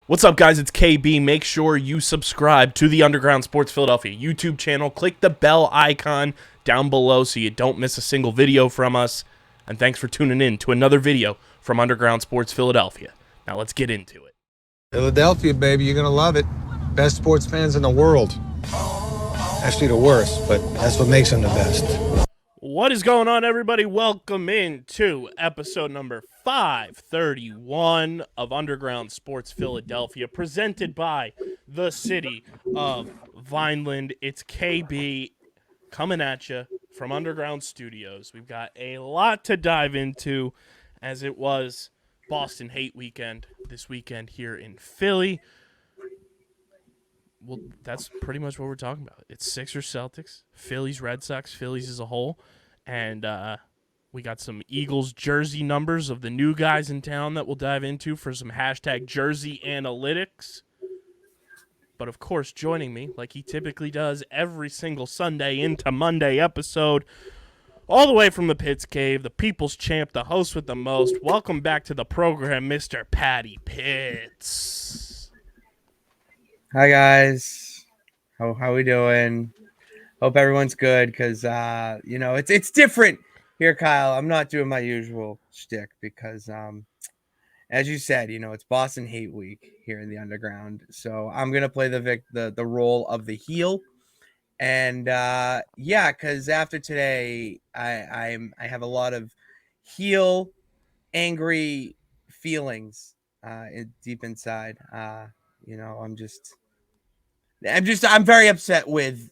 What's up, guys? It's KB. Make sure you subscribe to the Underground Sports Philadelphia YouTube channel. Click the bell icon down below so you don't miss a single video from us. And thanks for tuning in to another video from Underground Sports Philadelphia. Now let's get into it. Philadelphia, baby, you're going to love it. Best sports fans in the world. Actually, the worst, but that's what makes them the best. What is going on, everybody? Welcome in to episode number 531 of Underground Sports Philadelphia, presented by the city of Vineland. It's KB coming at you from Underground Studios. We've got a lot to dive into, as it was Boston Hate Weekend this weekend here in Philly. Well, that's pretty much what we're talking about. It's Sixers, Celtics, Phillies, Red Sox, Phillies as a whole. And we got some Eagles jersey numbers of the new guys in town that we'll dive into for some hashtag jersey analytics. But, of course, joining me, like he typically does every single Sunday into Monday episode, all the way from the Pitts Cave, the people's champ, the host with the most. Welcome back to the program, Mr. Patty Pitts. Hi guys, how we doing? Hope everyone's good, because it's different here, Kyle. I'm not doing my usual shtick because as you said, it's Boston Hate Week here in the Underground, so I'm gonna play the role of the heel, and because after today, I have a lot of heel angry feelings deep inside. I'm very upset with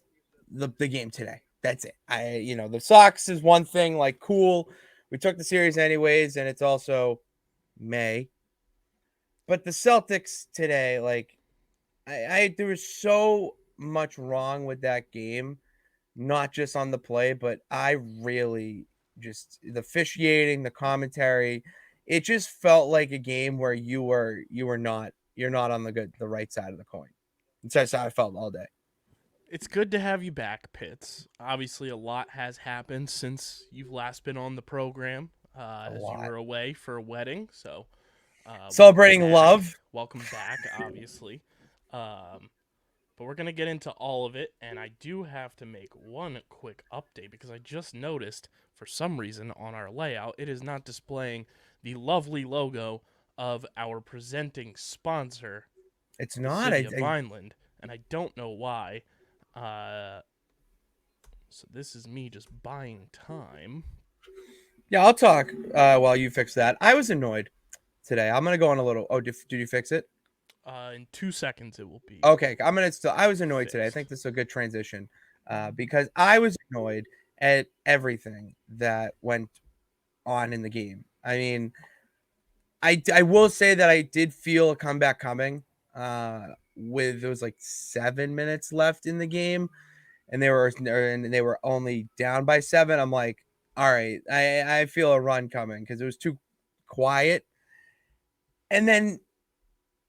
the game today. That's it. The Sox is one thing, like, cool. We took the series anyways, and it's also May. But the Celtics today, like, there was so much wrong with that game, not just on the play, but I really just the officiating, the commentary, it just felt like a game where you're not on the right side of the coin. That's how I felt all day. It's good to have you back, Pitts. Obviously, a lot has happened since you've last been on the program, as you were away for a wedding. So, celebrating love. Welcome back, obviously. But we're going to get into all of it, and I do have to make one quick update because I just noticed, for some reason, on our layout, it is not displaying the lovely logo of our presenting sponsor. It's not. City of Vineland, and I don't know why. So this is me just buying time. Yeah, I'll talk while you fix that. I was annoyed today. I'm gonna go on a little. Oh, did you fix it? In 2 seconds it will be. Okay, I was annoyed today. I think this is a good transition, because I was annoyed at everything that went on in the game. I mean, I will say that I did feel a comeback coming. There was like 7 minutes left in the game, and they were only down by 7. I'm like, all right, I feel a run coming because it was too quiet. And then,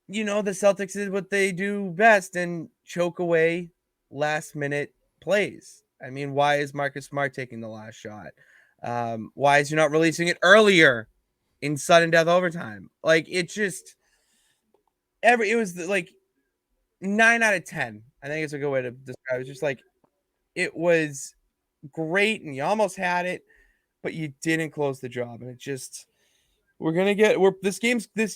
the Celtics did what they do best and choke away last minute plays. I mean, why is Marcus Smart taking the last shot? Why is he not releasing it earlier in sudden death overtime? Like, it was like 9 out of 10. I think it's a good way to describe it. It's just like, it was great and you almost had it, but you didn't close the job. And it just, this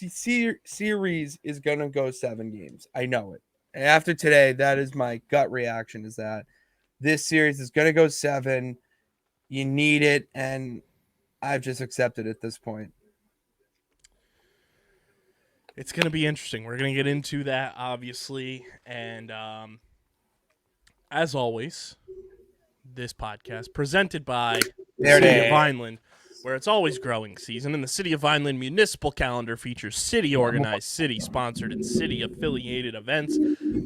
series is going to go 7 games. I know it. And after today, that is my gut reaction, is that this series is going to go 7. You need it. And I've just accepted at this point. It's going to be interesting. We're going to get into that, obviously. And as always, this podcast presented by the City of Vineland, where it's always growing season. And the City of Vineland municipal calendar features city-organized, city-sponsored, and city-affiliated events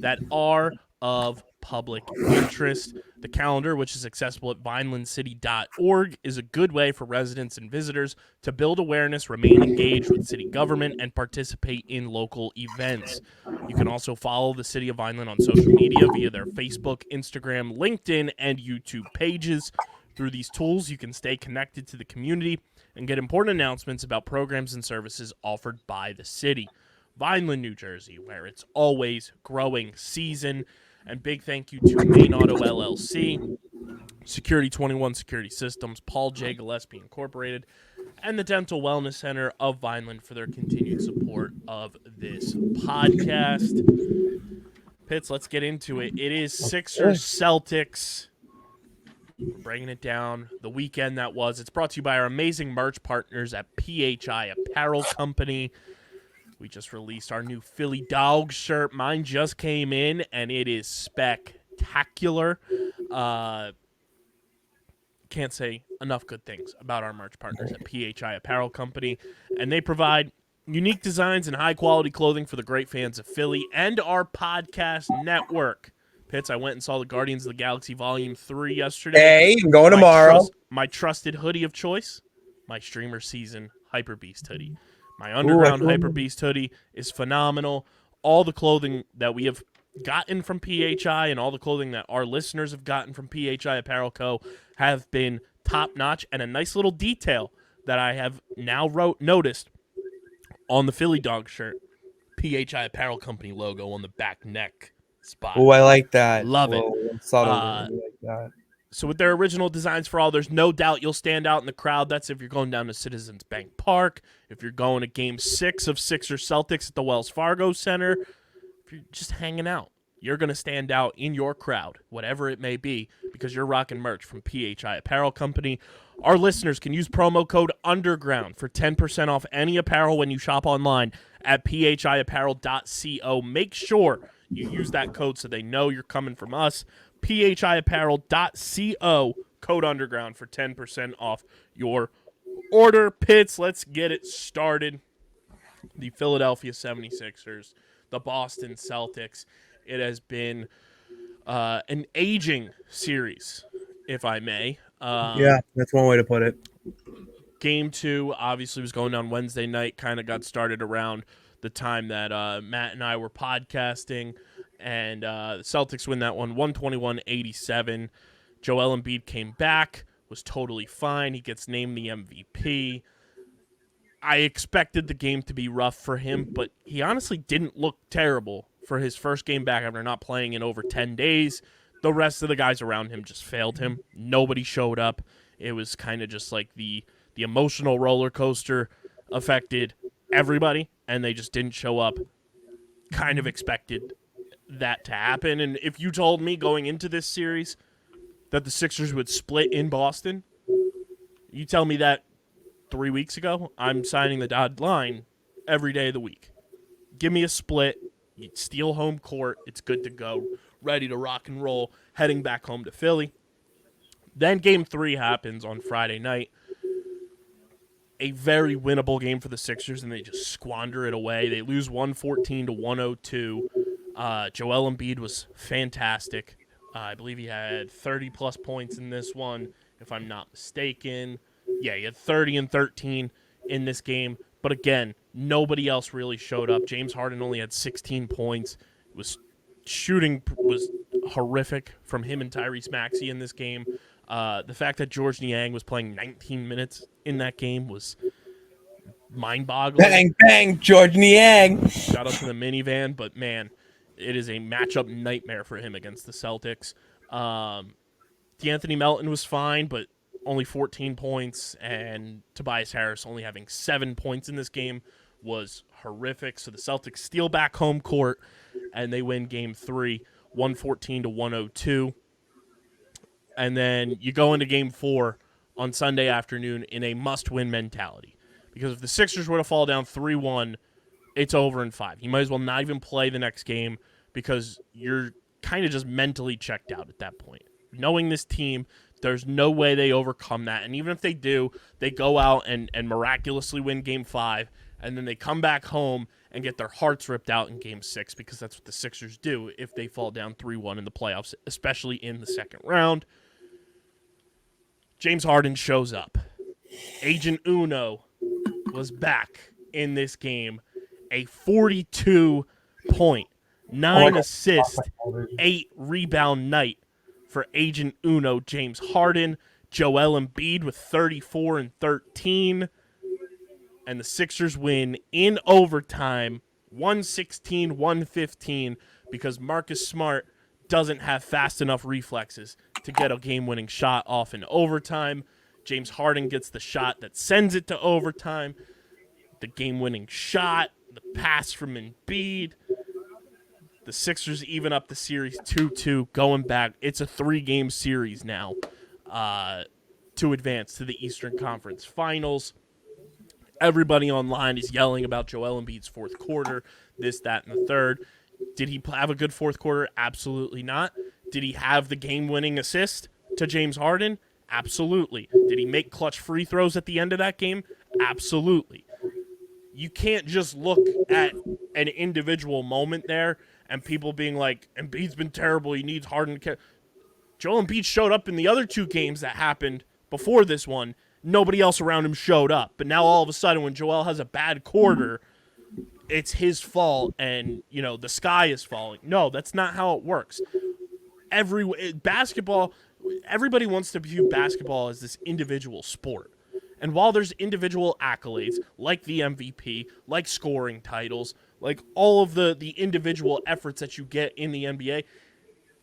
that are of public interest. The calendar, which is accessible at vinelandcity.org, is a good way for residents and visitors to build awareness, remain engaged with city government, and participate in local events. You can also follow the City of Vineland on social media via their Facebook, Instagram, LinkedIn, and YouTube pages. Through these tools, you can stay connected to the community and get important announcements about programs and services offered by the city. Vineland, New Jersey, where it's always growing season. And big thank you to Main Auto LLC, Security 21 Security Systems, Paul J. Gillespie Incorporated, and the Dental Wellness Center of Vineland for their continued support of this podcast. Pitts, let's get into it. It is Sixers Celtics. We're breaking it down. The weekend that was. It's brought to you by our amazing merch partners at PHI Apparel Company. We just released our new Philly Dog shirt. Mine just came in, and it is spectacular. Can't say enough good things about our merch partners at PHI Apparel Company. And they provide unique designs and high-quality clothing for the great fans of Philly and our podcast network. Pitts, I went and saw the Guardians of the Galaxy Volume 3 yesterday. Hey, I'm going tomorrow. My trusted hoodie of choice, my Streamer Season Hyper Beast hoodie. My Underground Hyper Beast hoodie is phenomenal. All the clothing that we have gotten from PHI and all the clothing that our listeners have gotten from PHI Apparel Co. have been top-notch. And a nice little detail that I have now noticed on the Philly Dog shirt, PHI Apparel Company logo on the back neck spot. Oh, I like that. Love it. I like that. So with their original designs for all, there's no doubt you'll stand out in the crowd. That's if you're going down to Citizens Bank Park, if you're going to Game 6 of Sixers Celtics at the Wells Fargo Center, if you're just hanging out. You're going to stand out in your crowd, whatever it may be, because you're rocking merch from PHI Apparel Company. Our listeners can use promo code UNDERGROUND for 10% off any apparel when you shop online at phiapparel.co. Make sure you use that code so they know you're coming from us. phiapparel.co, code UNDERGROUND for 10% off your order. Pitts, let's get it started. The Philadelphia 76ers, the Boston Celtics. It has been an aging series, if I may. Yeah, that's one way to put it. Game 2 obviously was going down Wednesday night, kind of got started around the time that Matt and I were podcasting, and the Celtics win that one 121-87. Joel Embiid came back, was totally fine. He gets named the MVP. I expected the game to be rough for him, but he honestly didn't look terrible for his first game back after not playing in over 10 days. The rest of the guys around him just failed him. Nobody showed up. It was kind of just like the emotional roller coaster affected everybody, and they just didn't show up. Kind of expected that to happen. And if you told me going into this series that the Sixers would split in Boston, you tell me that 3 weeks ago, I'm signing the dotted line every day of the week. Give me a split. You steal home court. It's good to go. Ready to rock and roll. Heading back home to Philly. Then Game 3 happens on Friday night. A very winnable game for the Sixers, and they just squander it away. They lose 114-102. Joel Embiid was fantastic. I believe he had 30-plus points in this one, if I'm not mistaken. Yeah, he had 30 and 13 in this game. But again, nobody else really showed up. James Harden only had 16 points. Shooting was horrific from him and Tyrese Maxey in this game. The fact that George Niang was playing 19 minutes in that game was mind-boggling. Bang, bang, George Niang. Shout out to the minivan, but man, it is a matchup nightmare for him against the Celtics. D'Anthony Melton was fine, but only 14 points, and Tobias Harris only having 7 points in this game was horrific. So the Celtics steal back home court, and they win Game 3, 114-102. And then you go into Game 4 on Sunday afternoon in a must-win mentality. Because if the Sixers were to fall down 3-1, it's over in 5. You might as well not even play the next game because you're kind of just mentally checked out at that point. Knowing this team, there's no way they overcome that. And even if they do, they go out and miraculously win Game 5, and then they come back home and get their hearts ripped out in Game 6 because that's what the Sixers do if they fall down 3-1 in the playoffs, especially in the second round. James Harden shows up. Agent Uno was back in this game. A 42-point, 9 assist, 8 rebound night for Agent Uno, James Harden. Joel Embiid with 34 and 13. And the Sixers win in overtime, 116-115 because Marcus Smart doesn't have fast enough reflexes to get a game-winning shot off in overtime. James Harden gets the shot that sends it to overtime. The game-winning shot, the pass from Embiid. The Sixers even up the series 2-2, going back. It's a 3-game series now to advance to the Eastern Conference Finals. Everybody online is yelling about Joel Embiid's fourth quarter, this, that, and the third. Did he have a good fourth quarter? Absolutely not. Did he have the game-winning assist to James Harden? Absolutely. Did he make clutch free throws at the end of that game? Absolutely. You can't just look at an individual moment there and people being like, Embiid's been terrible, he needs Harden to Joel Embiid showed up in the other 2 games that happened before this one. Nobody else around him showed up. But now all of a sudden when Joel has a bad quarter, it's his fault and, the sky is falling. No, that's not how it works. Basketball, everybody wants to view basketball as this individual sport. And while there's individual accolades, like the MVP, like scoring titles, like all of the individual efforts that you get in the NBA,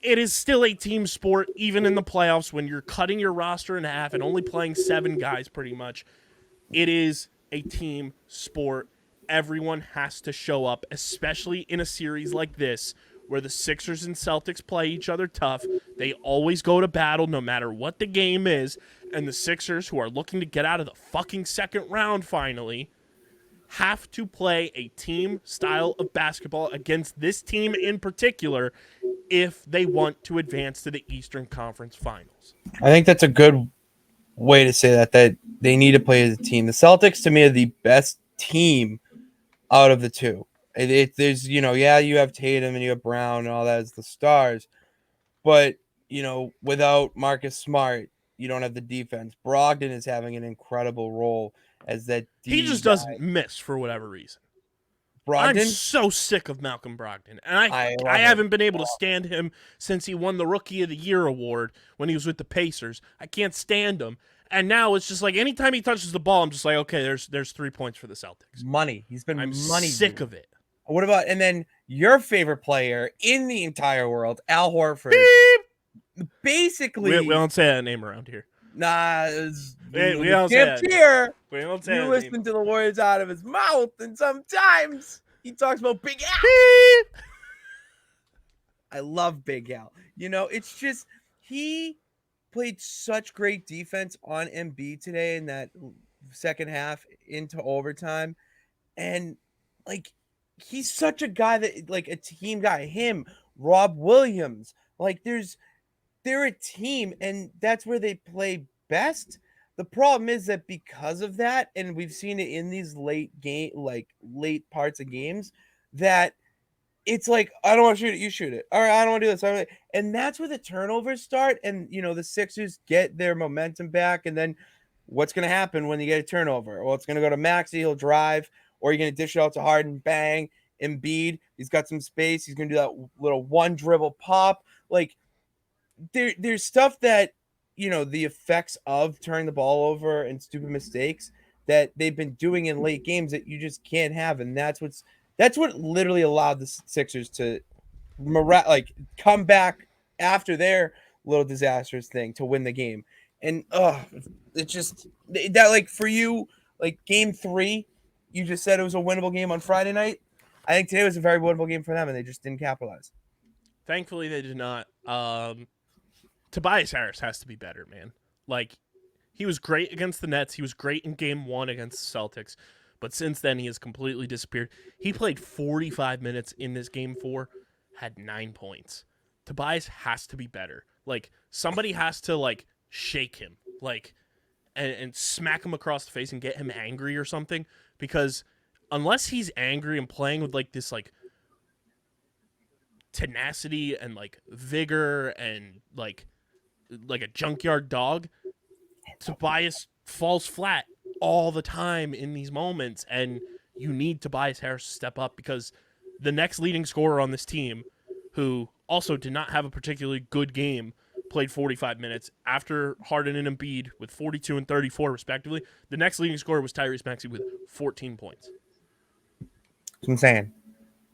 it is still a team sport, even in the playoffs when you're cutting your roster in half and only playing 7 guys pretty much. It is a team sport. Everyone has to show up, especially in a series like this where the Sixers and Celtics play each other tough. They always go to battle no matter what the game is. And the Sixers, who are looking to get out of the fucking second round finally, have to play a team style of basketball against this team in particular if they want to advance to the Eastern Conference Finals. I think that's a good way to say that they need to play as a team. The Celtics, to me, are the best team out of the 2. There's, you have Tatum and you have Brown and all that as the stars. But, without Marcus Smart, you don't have the defense. Brogdon is having an incredible role as that D He just guy. doesn't miss for whatever reason. Brogdon? I'm so sick of Malcolm Brogdon. And I love haven't been able to stand him since he won the Rookie of the Year award when he was with the Pacers. I can't stand him. And now it's just like anytime he touches the ball, I'm just like, okay, there's 3 points for the Celtics. Money. He's been I'm money. sick of it. What about, and then your favorite player in the entire world, Al Horford. Beep! Basically. We don't say that name around here. Nah, we don't say that. Here. We don't say You that listen name. to the words out of his mouth, and sometimes he talks about Big Al. Beep! I love Big Al. It's just he played such great defense on Embiid today in that second half into overtime. And, he's such a guy that, a team guy. Him, Rob Williams. They're a team, and that's where they play best. The problem is that because of that, and we've seen it in these late parts of games, that it's like, I don't want to shoot it, you shoot it. All right, I don't want to do this. And that's where the turnovers start. And, the Sixers get their momentum back. And then what's going to happen when you get a turnover? Well, it's going to go to Maxey. He'll drive, or you're going to dish it out to Harden. Bang. Embiid. He's got some space. He's going to do that little one dribble pop. There's stuff that, the effects of turning the ball over and stupid mistakes that they've been doing in late games that you just can't have. And that's what literally allowed the Sixers to come back after their little disastrous thing to win the game. And it's just that, for you, game 3, you just said it was a winnable game on Friday night. I think today was a very winnable game for them, and they just didn't capitalize. Thankfully, they did not. Tobias Harris has to be better, man. He was great against the Nets. He was great in game 1 against the Celtics. But since then, he has completely disappeared. He played 45 minutes in this game 4, had 9 points. Tobias has to be better. Somebody has to, shake him, and smack him across the face and get him angry or something. Because unless he's angry and playing with, this, tenacity and, vigor and, like a junkyard dog, Tobias falls flat all the time in these moments, and you need Tobias Harris to step up because the next leading scorer on this team, who also did not have a particularly good game, played 45 minutes after Harden and Embiid with 42 and 34 respectively. The next leading scorer was Tyrese Maxey with 14 points. It's insane.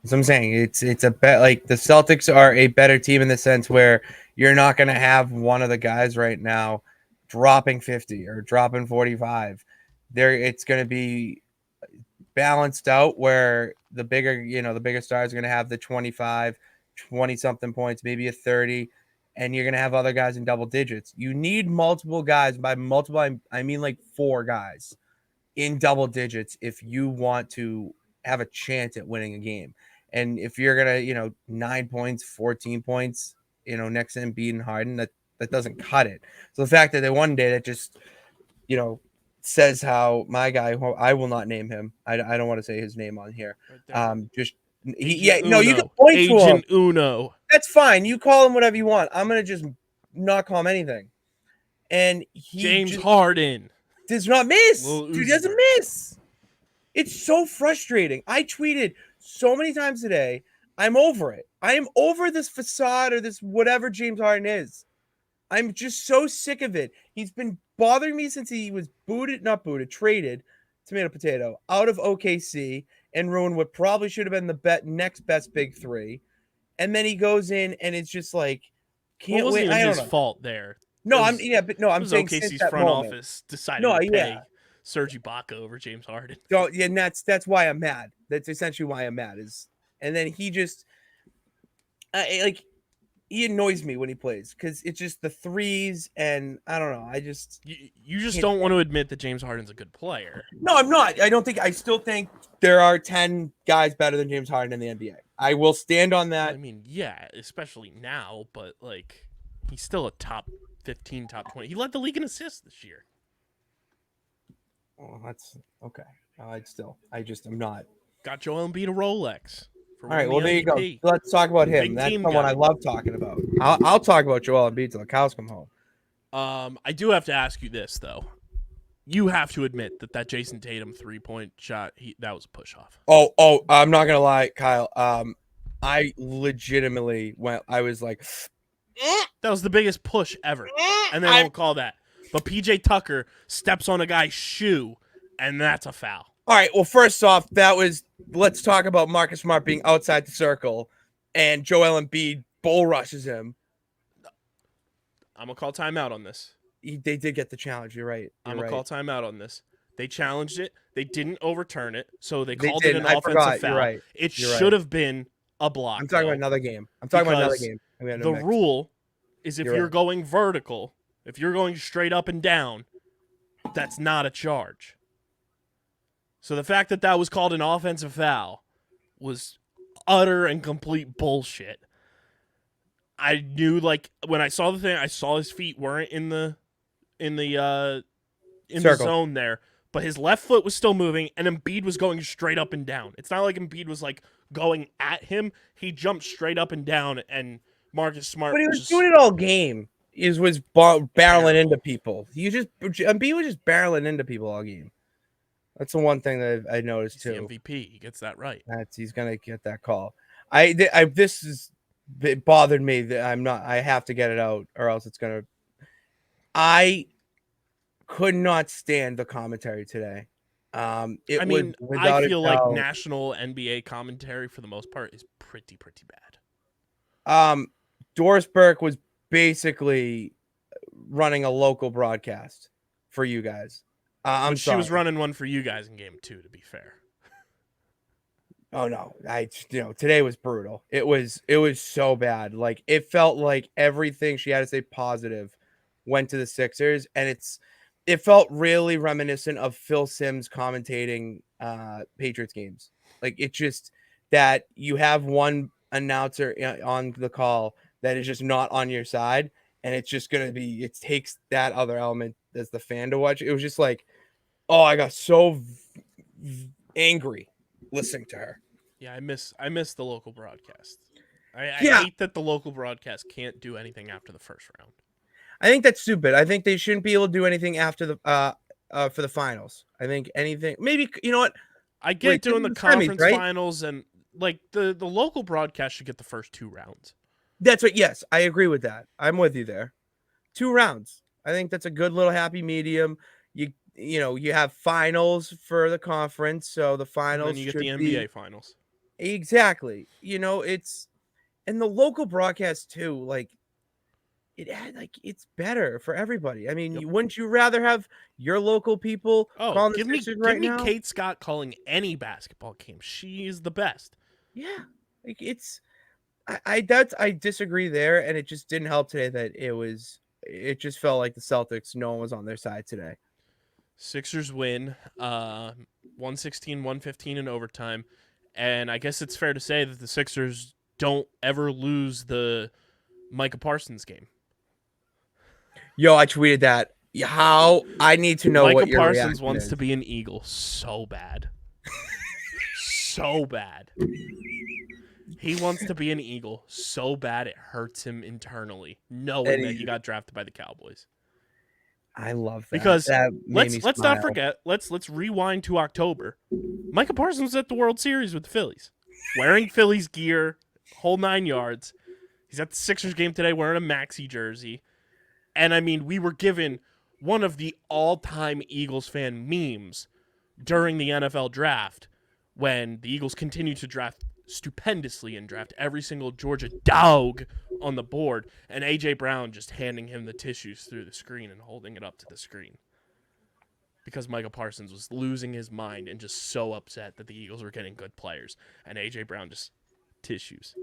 That's what I'm saying. It's a bet. Like the Celtics are a better team in the sense where you're not going to have one of the guys right now dropping 50 or dropping 45. It's going to be balanced out where the bigger stars are going to have the 25, 20 something points, maybe a 30, and you're going to have other guys in double digits. You need multiple guys. By multiple, I mean like 4 guys in double digits if you want to have a chance at winning a game. And if you're gonna, 9 points, 14 points, next to Embiid and Harden, that doesn't cut it. So the fact that they one day that just, says how my guy, who I will not name him. I don't want to say his name on here. Just no, you can point to him. Agent Uno. That's fine. You call him whatever you want. I'm gonna just not call him anything. And James Harden does not miss. Dude doesn't miss. It's so frustrating. I tweeted so many times today. I'm over it. I am over this facade or this whatever James Harden is. I'm just so sick of it. He's been bothering me since he was traded, tomato potato, out of OKC and ruined what probably should have been the next best big 3. And then he goes in and it's just like, can't wait. It wasn't even his fault there. No, I'm saying OKC's front office decided to pay Serge Ibaka over James Harden. So yeah, and that's why I'm mad. That's essentially why I'm mad. And then he just he annoys me when he plays because it's just the threes and I don't know. You just don't want to admit that James Harden's a good player. No, I'm not. I still think there are 10 guys better than James Harden in the NBA. I will stand on that. I mean, yeah, especially now, but like he's still a top 15, top 20. He led the league in assists this year. Oh, that's okay. I'm not. Got Joel Embiid a Rolex. All right, well, there you go. Let's talk about him. That's someone I love talking about. I'll talk about Joel Embiid till the cows come home. I do have to ask you this, though. You have to admit that Jason Tatum 3-point shot, that was a push-off. Oh, I'm not going to lie, Kyle. I legitimately I was like... That was the biggest push ever. And they won't call that. But P.J. Tucker steps on a guy's shoe, and that's a foul. All right, well, first off, let's talk about Marcus Smart being outside the circle, and Joel Embiid bull rushes him. I'm going to call timeout on this. They did get the challenge, you're right. I'm going to call timeout on this. They challenged it. They didn't overturn it, so they called it an offensive foul. Right. It should have been a block. I'm talking about another game. The rule is if you're going vertical, if you're going straight up and down, that's not a charge. So the fact that was called an offensive foul was utter and complete bullshit. I knew, like, when I saw the thing, I saw his feet weren't in the zone there, but his left foot was still moving, and Embiid was going straight up and down. It's not like Embiid was like going at him; he jumped straight up and down, and Marcus Smart. But he was doing it all game. He was barreling into people. Embiid was just barreling into people all game. That's the one thing that I noticed too. The MVP, he gets that right. He's gonna get that call. It bothered me that I have to get it out or else it's gonna. I could not stand the commentary today. I feel like national NBA commentary for the most part is pretty bad. Doris Burke was basically running a local broadcast for you guys. She was running one for you guys in game 2, to be fair. Oh no, today was brutal. It was so bad. Like it felt like everything she had to say positive went to the Sixers, and it felt really reminiscent of Phil Simms commentating Patriots games. Like it just that you have one announcer on the call that is just not on your side, and it's just gonna be. It takes that other element as the fan to watch. It was just like, oh, I got so angry listening to her. Yeah, I miss the local broadcast. I hate that the local broadcast can't do anything after the first round. I think that's stupid. I think they shouldn't be able to do anything after the for the finals. I think anything. Maybe you know what? I get doing the conference finals and like the local broadcast should get the first 2 rounds. That's what. Yes, I agree with that. I'm with you there. 2 rounds. I think that's a good little happy medium. You have finals for the conference, so the finals. And then you get the NBA finals. Exactly. It's and the local broadcast too. Like it's better for everybody. I mean, Yep. wouldn't you rather have your local people Oh, calling the give Sixers me right now? Kate Scott calling any basketball game. She is the best. Yeah, like it's. I disagree there, and it just didn't help today that it just felt like the Celtics, no one was on their side today. Sixers win 116-115 in overtime. And I guess it's fair to say that the Sixers don't ever lose the Micah Parsons game. Yo, I tweeted that. How I need to know Micah what your Parsons reaction wants is. to be an Eagle so bad. So bad. He wants to be an Eagle so bad it hurts him internally, knowing that he got drafted by the Cowboys. I love that. Because that made me let's smile. not forget, let's rewind to October. Micah Parsons was at the World Series with the Phillies, wearing Phillies gear, whole 9 yards. He's at the Sixers game today wearing a Maxey jersey. And I mean, we were given one of the all-time Eagles fan memes during the NFL draft when the Eagles continued to draft stupendously and draft every single Georgia dog on the board, and A.J. Brown just handing him the tissues through the screen and holding it up to the screen. Because Micah Parsons was losing his mind and just so upset that the Eagles were getting good players. And A.J. Brown just tissues.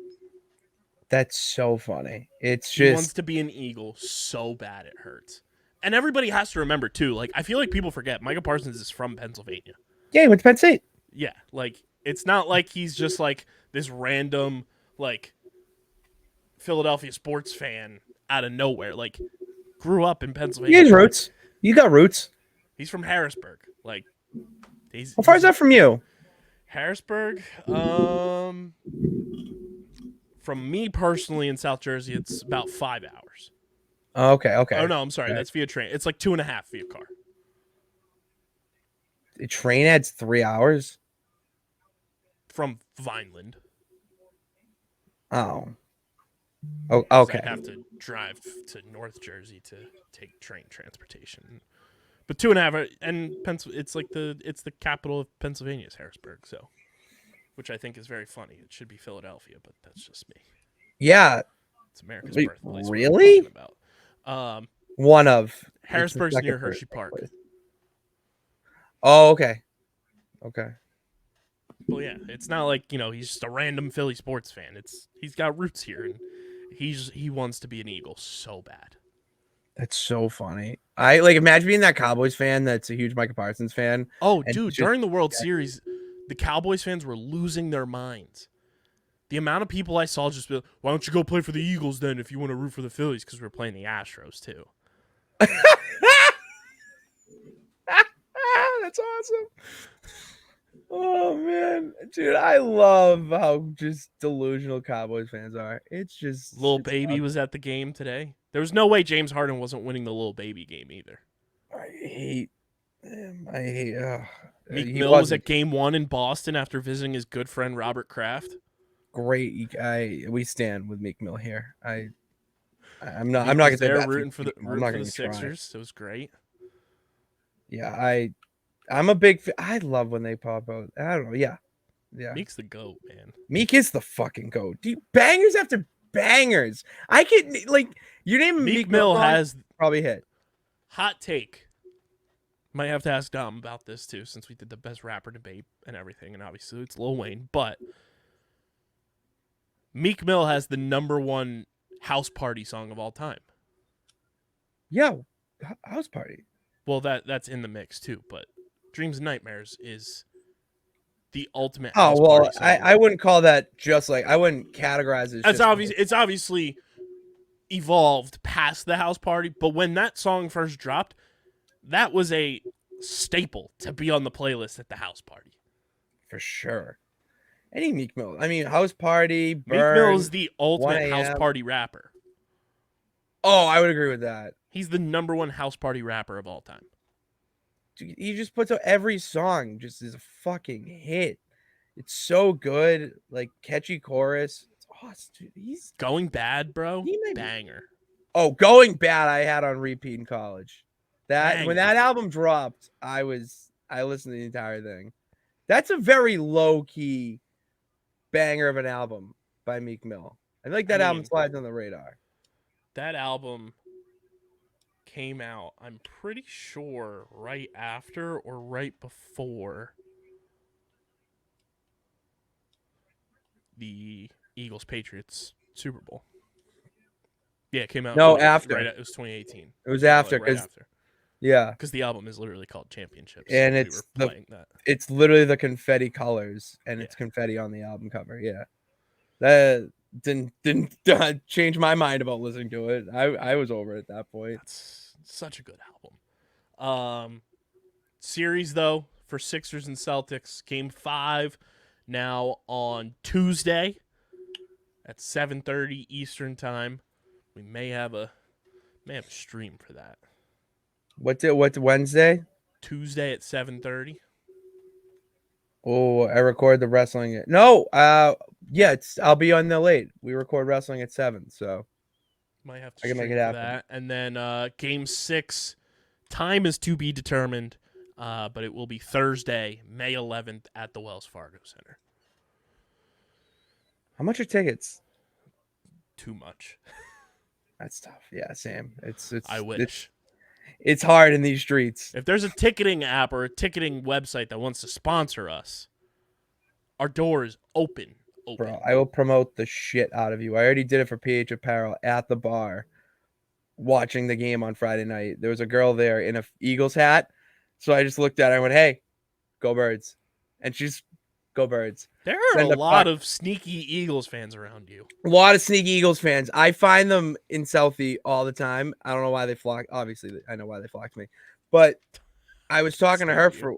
That's so funny. It's He just wants to be an Eagle so bad it hurts. And everybody has to remember, too, like, I feel like people forget Micah Parsons is from Pennsylvania. yeah, he went to Penn State. Yeah, like, it's not like he's just, like, this random, like, Philadelphia sports fan out of nowhere. Like, grew up in Pennsylvania. He has roots. You got roots. He's from Harrisburg. Like, How far is that from you? Harrisburg? From me personally in South Jersey, it's about 5 hours. Oh, okay. Oh, no, I'm sorry. That's via train. It's like 2.5 via car. The train adds 3 hours? From Vineland. Oh, okay. I'd have to drive to North Jersey to take train transportation. But 2.5, and it's like it's the capital of Pennsylvania is Harrisburg, so, which I think is very funny. It should be Philadelphia, but that's just me. Yeah, it's America's birthplace. Really? About. One of Harrisburg's near Hershey Park. Place. Oh, okay. Okay. Well, yeah, it's not like he's just a random Philly sports fan. He's got roots here, and he wants to be an Eagle so bad. That's so funny. I like imagine being that Cowboys fan that's a huge Micah Parsons fan. Oh, dude, during the World Series, the Cowboys fans were losing their minds. The amount of people I saw just be like, why don't you go play for the Eagles then if you want to root for the Phillies? Because we're playing the Astros, too. That's awesome. Oh, man. Dude, I love how just delusional Cowboys fans are. It's just... Lil Baby was at the game today. There was no way James Harden wasn't winning the Lil Baby game either. I hate him. Meek Mill was at game 1 in Boston after visiting his good friend Robert Kraft. Great. We stand with Meek Mill here. I'm not Meek gonna was say there that rooting for the Sixers. Sixers. It was great. Yeah, I'm a big I love when they pop out. I don't know. Yeah. Meek's the GOAT, man. Meek is the fucking GOAT. Dude, bangers after bangers. I could like your name Meek Mill has probably hit. Hot take. Might have to ask Dom about this too, since we did the best rapper debate and everything, and obviously it's Lil Wayne, but Meek Mill has the #1 house party song of all time. Yeah, house party. Well, that's in the mix too, but Dreams and Nightmares is the ultimate house party song. I wouldn't call that just like I wouldn't categorize it as it's obviously evolved past the house party, but when that song first dropped, that was a staple to be on the playlist at the house party. For sure. Any Meek Mill. I mean, house party, Burn, Meek Mill is the ultimate house party rapper. Oh, I would agree with that. He's the #1 house party rapper of all time. Dude, he just puts out every song just is a fucking hit. It's so good, like catchy chorus. It's awesome, dude. He's Going Bad, bro. Banger. Oh, Going Bad I had on repeat in college. Banger. When that album dropped, I listened to the entire thing. That's a very low key banger of an album by Meek Mill. I feel like that album slides on the radar. That album came out, I'm pretty sure, right after or right before the Eagles-Patriots Super Bowl. Yeah, it came out. No, after. Right, it was 2018. It was after, right after. Yeah, because the album is literally called Championships, and we were playing that. It's literally the confetti colors, and it's confetti on the album cover. Yeah, that didn't change my mind about listening to it. I was over at that point. That's such a good album. Series though for Sixers and Celtics, Game 5 now on Tuesday at 7:30 Eastern time. We may have a stream for that. What's Wednesday? Tuesday at 7:30. Oh, I record the wrestling. No, yeah, I'll be on there late. We record wrestling at 7, so might have to make it happen. That. And then Game 6, time is to be determined, but it will be Thursday, May 11th at the Wells Fargo Center. How much are tickets? Too much. That's tough. Yeah, Sam. It's. I wish. It's hard in these streets. If there's a ticketing app or a ticketing website that wants to sponsor us, our door is open. Bro, I will promote the shit out of you. I already did it for PH Apparel at the bar watching the game on Friday night. There was a girl there in a Eagles hat. So I just looked at her and went, hey, go Birds. And she's go Birds. There are a lot of sneaky Eagles fans around you. A lot of sneaky Eagles fans. I find them in Southie all the time. I don't know why they flock. Obviously, I know why they flock to me. But I was talking to her for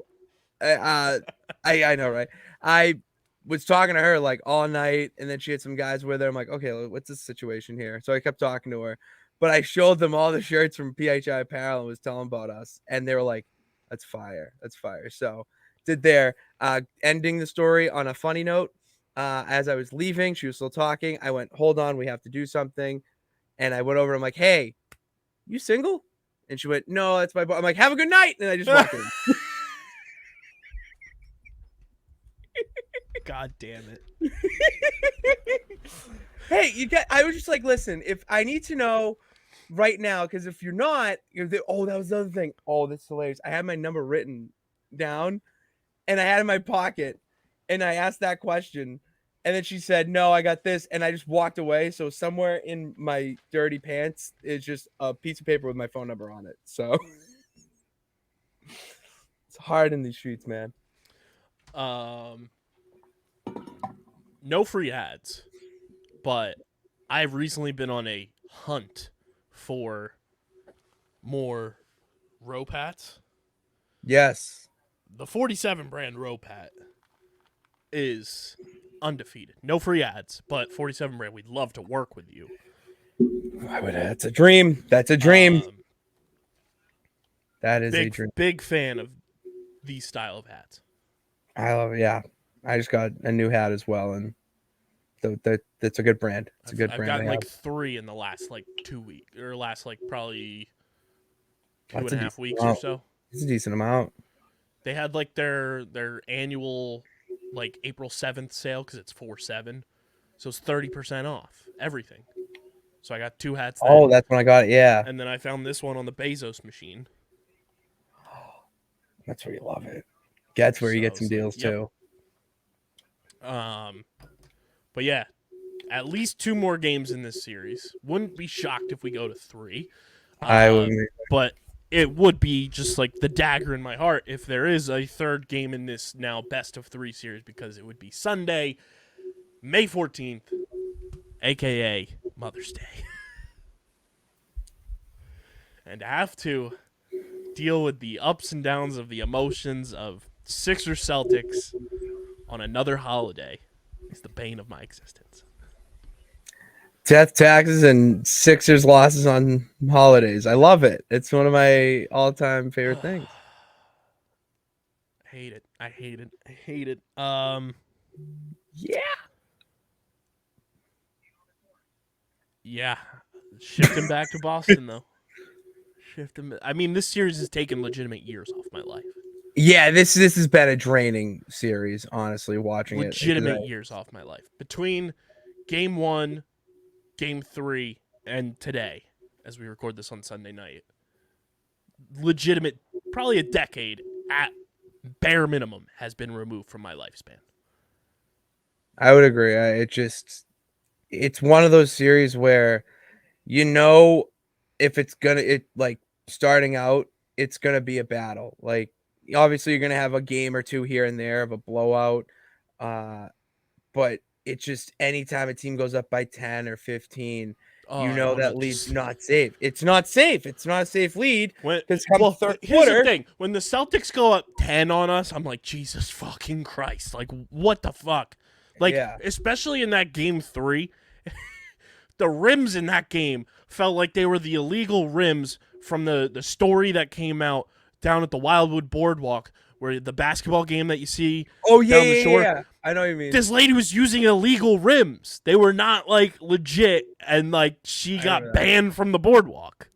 I know, right? I was talking to her like all night, and then she had some guys with her. I'm like, okay, what's the situation here? So I kept talking to her, but I showed them all the shirts from PHI Apparel and was telling about us, and they were like, that's fire. That's fire. So did there. Ending the story on a funny note. As I was leaving, she was still talking. I went, hold on, we have to do something. And I went over, I'm like, hey, you single? And she went, no, that's my boy. I'm like, have a good night. And I just walked in. God damn it. Hey, I was just like, listen, if I need to know right now, because if you're not, that was the other thing. Oh, this is hilarious. I had my number written down and I had it in my pocket and I asked that question. And then she said, no, I got this. And I just walked away. So somewhere in my dirty pants is just a piece of paper with my phone number on it. So it's hard in these streets, man. No free ads, but I've recently been on a hunt for more rope hats. Yes. The 47 brand rope hat is undefeated. No free ads, but 47 brand, we'd love to work with you. That's a dream. That's a dream. That is a dream. Big fan of these style of hats. I love it. Yeah. I just got a new hat as well, and that's a good brand. It's a good brand. I've gotten like 3 in the last 2 weeks, or last probably 2.5 weeks or so. It's a decent amount. They had their annual April 7th sale because it's 4/7, so it's 30% off everything. So I got 2 hats. Oh, that's when I got it. Yeah. And then I found this one on the Bezos machine. That's where you love it. That's where you get some deals too. But yeah, at least 2 more games in this series. Wouldn't be shocked if we go to 3. I wouldn't. But it would be just the dagger in my heart if there is a 3rd game in this now best of 3 series, because it would be Sunday, May 14th, aka Mother's Day. And have to deal with the ups and downs of the emotions of Sixers Celtics on another holiday is the bane of my existence. Death, taxes, and Sixers losses on holidays. I love it. It's one of my all-time favorite things. I hate it. Yeah. Shifting back to Boston though. I mean, this series has taken legitimate years off my life. Yeah, this has been a draining series, honestly, watching Legitimate years off my life. Between game 1, game 3, and today, as we record this on Sunday night. Legitimate, probably a decade at bare minimum has been removed from my lifespan. I would agree. It's one of those series where if it's like starting out, it's gonna be a battle. Like obviously you're gonna have a game or two here and there of a blowout. But it's just anytime a team goes up by 10 or 15, that lead's not safe. It's not safe. It's not a safe lead. Here's quarter, the thing. When the Celtics go up 10 on us, I'm like, Jesus fucking Christ. Like, what the fuck? Like, especially in that game 3, the rims in that game felt like they were the illegal rims from the story that came out down at the Wildwood Boardwalk, where the basketball game that you see down the shore. Yeah. I know what you mean. This lady was using illegal rims. They were not like legit, and like she got banned from the boardwalk.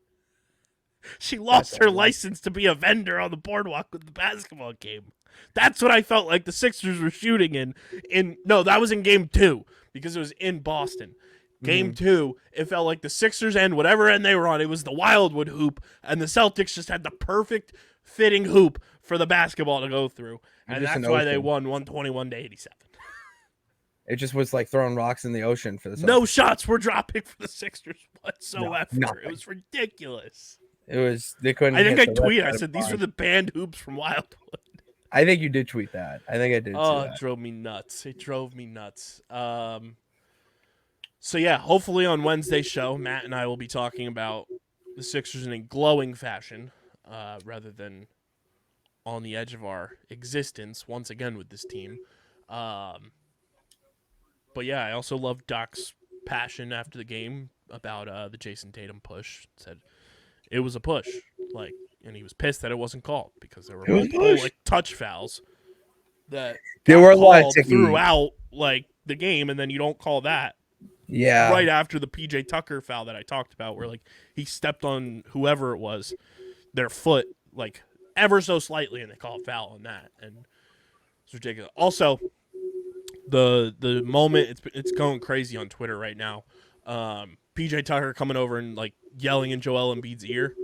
She lost her license to be a vendor on the boardwalk with the basketball game. That's what I felt like the Sixers were shooting in. No, that was in game 2 because it was in Boston. Game 2, it felt like the Sixers end whatever end they were on. It was the Wildwood hoop, and the Celtics just had the perfect fitting hoop for the basketball to go through, and that's why they won 121-87. It just was like throwing rocks in the ocean for the Celtics. No shots were dropping for the Sixers whatsoever. It was ridiculous. They couldn't. I think I tweeted. I said these were the banned hoops from Wildwood. I think you did tweet that. I think I did. Oh, it drove me nuts. So yeah, hopefully on Wednesday's show, Matt and I will be talking about the Sixers in a glowing fashion, rather than on the edge of our existence once again with this team. But yeah, I also love Doc's passion after the game about the Jason Tatum push. Said it was a push, and he was pissed that it wasn't called because there were multiple touch fouls that there were a lot throughout the game, and then you don't call that. Yeah. Right after the PJ Tucker foul that I talked about, where he stepped on whoever it was, their foot ever so slightly, and they call a foul on that, and it's ridiculous. Also, the moment it's going crazy on Twitter right now. PJ Tucker coming over and yelling in Joel Embiid's ear.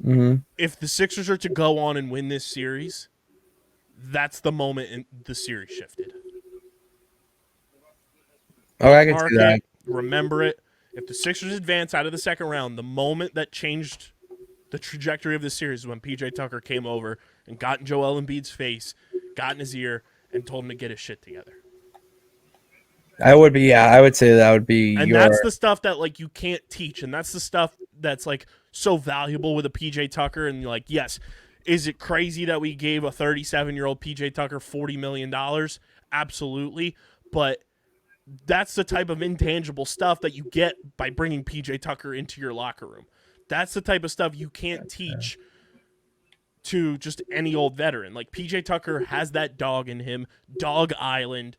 Mm-hmm. If the Sixers are to go on and win this series, that's the moment the series shifted. Oh, I can see that. Remember it. If the Sixers advance out of the second round, the moment that changed the trajectory of the series is when PJ Tucker came over and got in Joel Embiid's face, got in his ear, and told him to get his shit together. I would say that would be. And that's the stuff that you can't teach, and that's the stuff that's so valuable with a PJ Tucker. And yes, is it crazy that we gave a 37-year-old PJ Tucker $40 million? Absolutely, but that's the type of intangible stuff that you get by bringing PJ Tucker into your locker room. That's the type of stuff you can't teach to just any old veteran. PJ Tucker has that dog in him, Dog Island.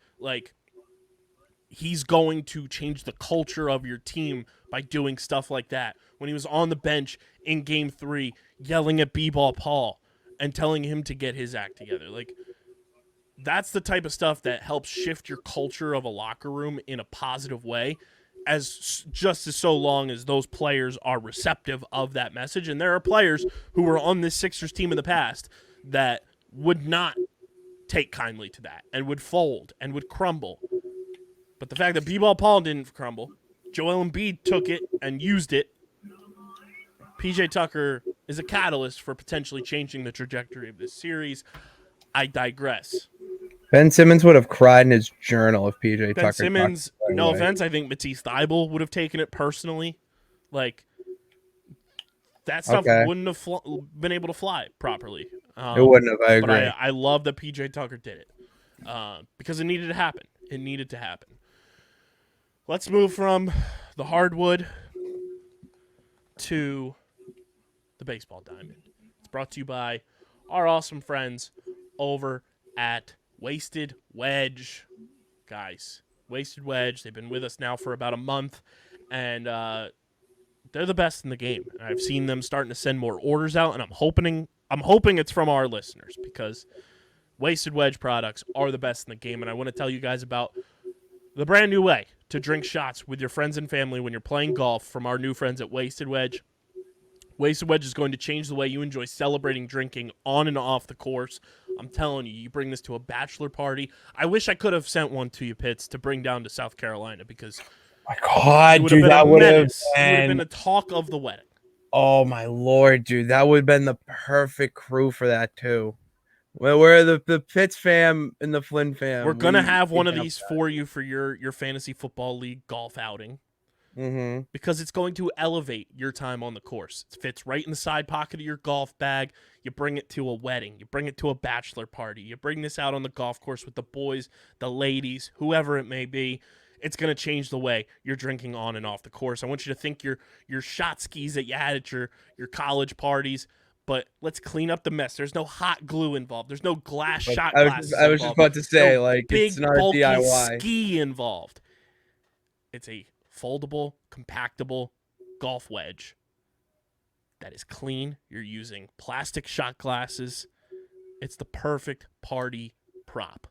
He's going to change the culture of your team by doing stuff like that. When he was on the bench in Game 3, yelling at B-Ball Paul and telling him to get his act together. That's the type of stuff that helps shift your culture of a locker room in a positive way, as so long as those players are receptive of that message. And there are players who were on this Sixers team in the past that would not take kindly to that and would fold and would crumble. But the fact that B-Ball Paul didn't crumble, Joel Embiid took it and used it. PJ Tucker is a catalyst for potentially changing the trajectory of this series. I digress. Ben Simmons would have cried in his journal if PJ Tucker. Ben Simmons, no offense, I think Matisse Thybulle would have taken it personally. That stuff wouldn't have been able to fly properly. It wouldn't have. I agree. But I love that PJ Tucker did it because it needed to happen. It needed to happen. Let's move from the hardwood to the baseball diamond. It's brought to you by our awesome friends over at Wasted Wedge. Guys, Wasted Wedge, they've been with us now for about a month, and they're the best in the game. I've seen them starting to send more orders out, and I'm hoping I'm hoping it's from our listeners because Wasted Wedge products are the best in the game, and I want to tell you guys about the brand new way to drink shots with your friends and family when you're playing golf from our new friends at Wasted Wedge. Wasted Wedge is going to change the way you enjoy celebrating drinking on and off the course. I'm telling you, you bring this to a bachelor party. I wish I could have sent one to you, Pitts, to bring down to South Carolina because My God, you dude, would have that been a would have menace. You would have been been. the talk of the wedding. Oh my Lord, dude, that would have been the perfect crew for that too. Where the Pitts fam and the Flynn fam. We're going to have one of these for you for your fantasy football league golf outing. Mm-hmm. Because it's going to elevate your time on the course. It fits right in the side pocket of your golf bag. You bring it to a wedding. You bring it to a bachelor party. You bring this out on the golf course with the boys, the ladies, whoever it may be. It's going to change the way you're drinking on and off the course. I want you to think your shot skis that you had at your college parties, but let's clean up the mess. There's no hot glue involved. There's no glass shot glasses I was just about to say, no like, big, it's not bulky DIY. ski involved. It's a foldable, compactable golf wedge that is clean. You're using plastic shot glasses. It's the perfect party prop.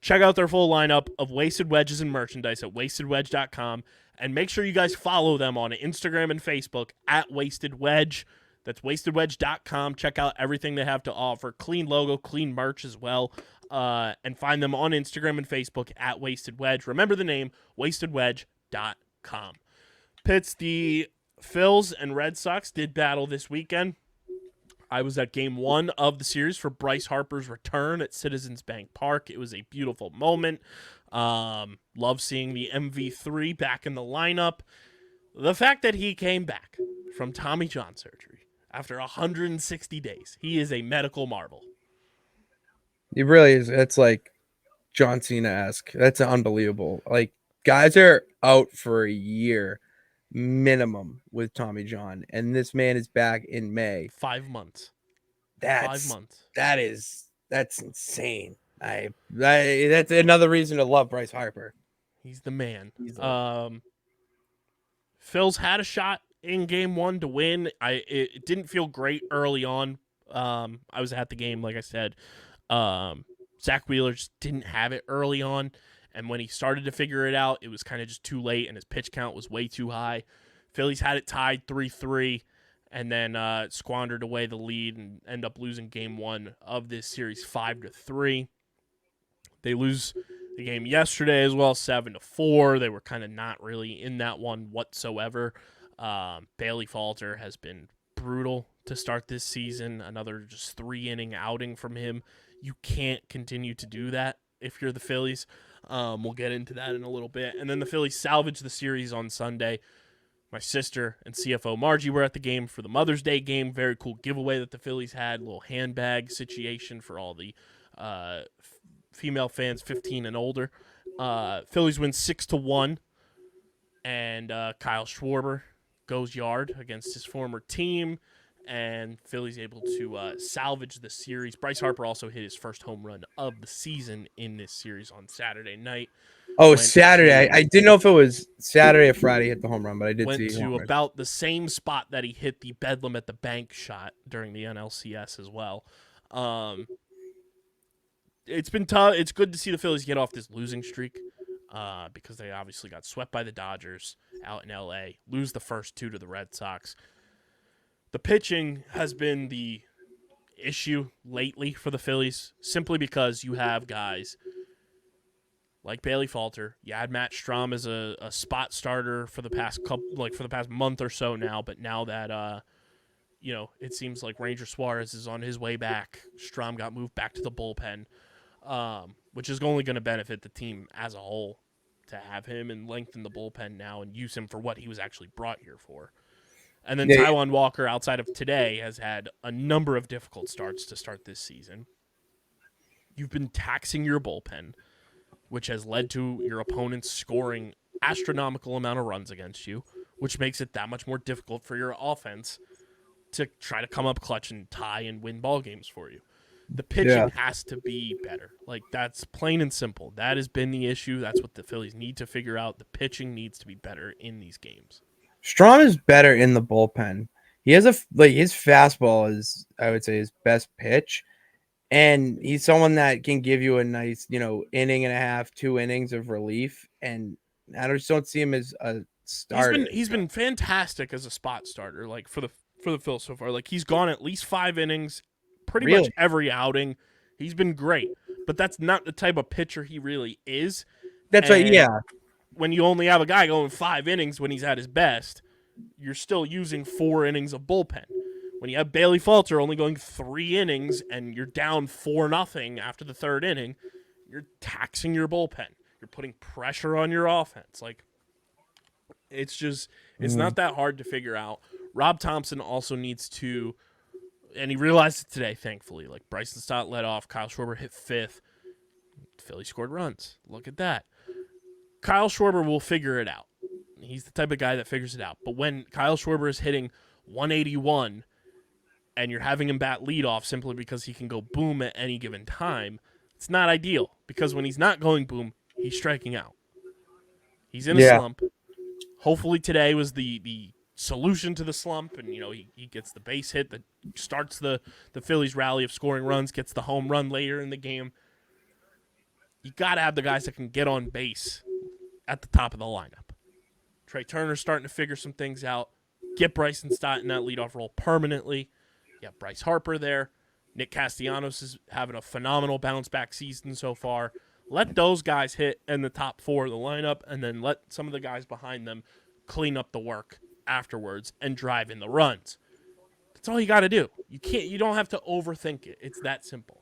Check out their full lineup of Wasted Wedges and merchandise at wastedwedge.com, and make sure you guys follow them on Instagram and Facebook at Wasted Wedge. That's wastedwedge.com. Check out everything they have to offer. Clean logo, clean merch as well. And find them on Instagram and Facebook at Wasted Wedge. Remember the name, wastedwedge.com. Pitts, the Phils and Red Sox did battle this weekend. I was at game 1 of the series for Bryce Harper's return at Citizens Bank Park. It was a beautiful moment. Love seeing the MV3 back in the lineup. The fact that he came back from Tommy John surgery after 160 days, he is a medical marvel. He really is. It's like John Cena-esque. That's unbelievable. Like, guys are out for a year minimum with Tommy John, and this man is back in May. 5 months. That's 5 months. That's insane. That's another reason to love Bryce Harper. He's the man. Phil's had a shot in game 1 to win. It didn't feel great early on. I was at the game, like I said. Zach Wheeler just didn't have it early on. And when he started to figure it out, it was kind of just too late, and his pitch count was way too high. Phillies had it tied 3-3, and then squandered away the lead and end up losing game 1 of this series 5-3. They lose the game yesterday as well, 7-4. They were kind of not really in that one whatsoever. Bailey Falter has been brutal to start this season. Another just 3-inning outing from him. You can't continue to do that if you're the Phillies. We'll get into that in a little bit. And then the Phillies salvaged the series on Sunday. My sister and CFO Margie were at the game for the Mother's Day game. Very cool giveaway that the Phillies had. A little handbag situation for all the female fans 15 and older. Phillies win 6-1. And Kyle Schwarber goes yard against his former team. And Philly's able to salvage the series. Bryce Harper also hit his first home run of the season in this series on Saturday night. Oh, Saturday. I didn't know if it was Saturday or Friday he hit the home run, but I did went see to about the same spot that he hit the Bedlam at the Bank shot during the NLCS as well. It's been tough. It's good to see the Phillies get off this losing streak because they obviously got swept by the Dodgers out in L.A., lose the first 2 to the Red Sox. The pitching has been the issue lately for the Phillies, simply because you have guys like Bailey Falter. You had Matt Strahm as a spot starter for the past month or so now, but now that it seems like Ranger Suarez is on his way back, Strahm got moved back to the bullpen, which is only going to benefit the team as a whole to have him and lengthen the bullpen now and use him for what he was actually brought here for. And then Taijuan Walker, outside of today, has had a number of difficult starts to start this season. You've been taxing your bullpen, which has led to your opponents scoring astronomical amount of runs against you, which makes it that much more difficult for your offense to try to come up clutch and tie and win ball games for you. The pitching has to be better. Like, that's plain and simple. That has been the issue. That's what the Phillies need to figure out. The pitching needs to be better in these games. Strahm is better in the bullpen. He has his fastball is, I would say, his best pitch. And he's someone that can give you a nice, inning and a half, 2 innings of relief. And I just don't see him as a starter. He's been fantastic as a spot starter, like for the Phils so far. Like he's gone at least 5 innings, pretty much every outing. He's been great, but that's not the type of pitcher he really is. That's right. Yeah. When you only have a guy going 5 innings when he's at his best, you're still using 4 innings of bullpen. When you have Bailey Falter only going 3 innings and you're down 4-0 after the third inning, you're taxing your bullpen. You're putting pressure on your offense. Like, it's not that hard to figure out. Rob Thompson also needs to, and he realized it today, thankfully. Like, Bryson Stott led off. Kyle Schwarber hit 5th. Philly scored runs. Look at that. Kyle Schwarber will figure it out. He's the type of guy that figures it out. But when Kyle Schwarber is hitting 181 and you're having him bat leadoff simply because he can go boom at any given time, it's not ideal. Because when he's not going boom, he's striking out. He's in a slump. Hopefully today was the solution to the slump, and he gets the base hit that starts the Phillies' rally of scoring runs, gets the home run later in the game. You got to have the guys that can get on base at the top of the lineup. Trey Turner's starting to figure some things out. Get Bryson Stott in that leadoff role permanently. You have Bryce Harper there. Nick Castellanos is having a phenomenal bounce-back season so far. Let those guys hit in the top 4 of the lineup, and then let some of the guys behind them clean up the work afterwards and drive in the runs. That's all you got to do. You don't have to overthink it. It's that simple.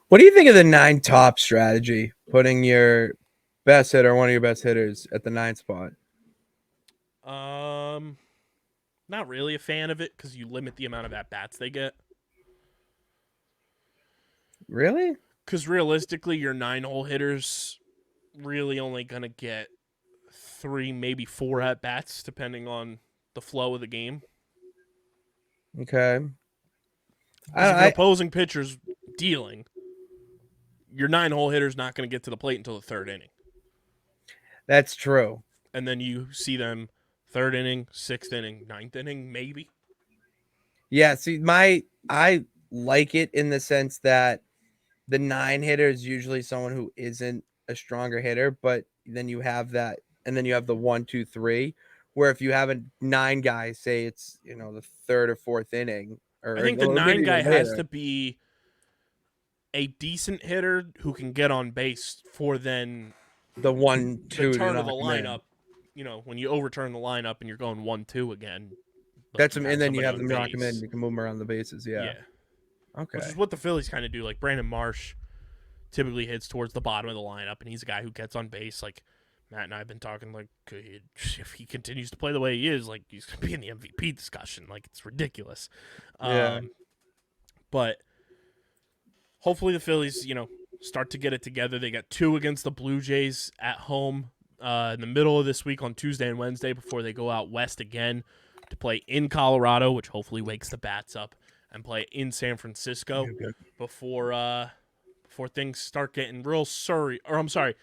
What do you think of the 9 top strategy? Putting your best hitter, one of your best hitters, at the 9th spot. Not really a fan of it because you limit the amount of at-bats they get. Really? Because realistically, your 9-hole hitters really only going to get 3, maybe 4 at-bats, depending on the flow of the game. Okay. If the opposing pitcher's dealing, your 9-hole hitter's not going to get to the plate until the 3rd inning. That's true. And then you see them 3rd inning, 6th inning, 9th inning, maybe. Yeah, see, I like it in the sense that the 9 hitter is usually someone who isn't a stronger hitter, but then you have that, and then you have the 1, 2, 3, where if you have a 9 guy, say it's the 3rd or 4th inning, or I think the 9 guy has to be a decent hitter who can get on base for then the 1, 2 the turn of the lineup. When you overturn the lineup and you're going 1-2 again. That's and then you have them knock him in. You can move him around the bases. Yeah. Okay. Which is what the Phillies kind of do. Like Brandon Marsh typically hits towards the bottom of the lineup, and he's a guy who gets on base. Like Matt and I have been talking, like if he continues to play the way he is, like he's going to be in the MVP discussion. Like it's ridiculous. Yeah. But hopefully the Phillies, start to get it together. They got 2 against the Blue Jays at home in the middle of this week on Tuesday and Wednesday before they go out west again to play in Colorado, which hopefully wakes the bats up, and play in San Francisco before things start getting real San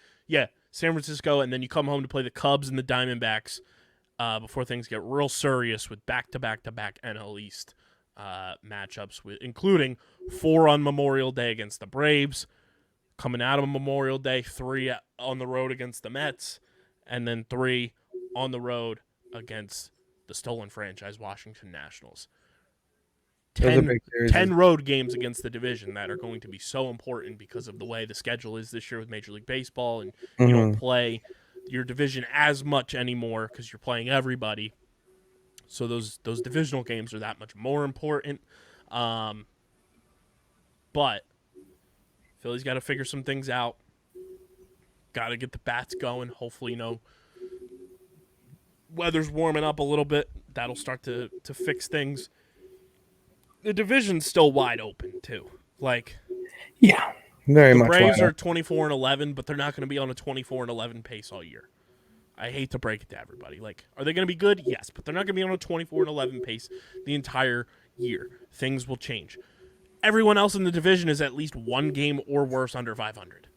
Francisco, and then you come home to play the Cubs and the Diamondbacks before things get real serious with back-to-back-to-back NL East matchups, including 4 on Memorial Day against the Braves, coming out of Memorial Day, 3 on the road against the Mets, and then 3 on the road against the stolen franchise Washington Nationals. 10 road games against the division that are going to be so important because of the way the schedule is this year with Major League Baseball, and you don't play your division as much anymore because you're playing everybody. So those divisional games are that much more important. But Philly's got to figure some things out. Got to get the bats going. Hopefully, weather's warming up a little bit. That'll start to fix things. The division's still wide open, too. Yeah, very much. The Braves are 24-11, but they're not going to be on a 24-11 pace all year. I hate to break it to everybody. Are they going to be good? Yes, but they're not going to be on a 24-11 pace the entire year. Things will change. Everyone else in the division is at least 1 game or worse under 500.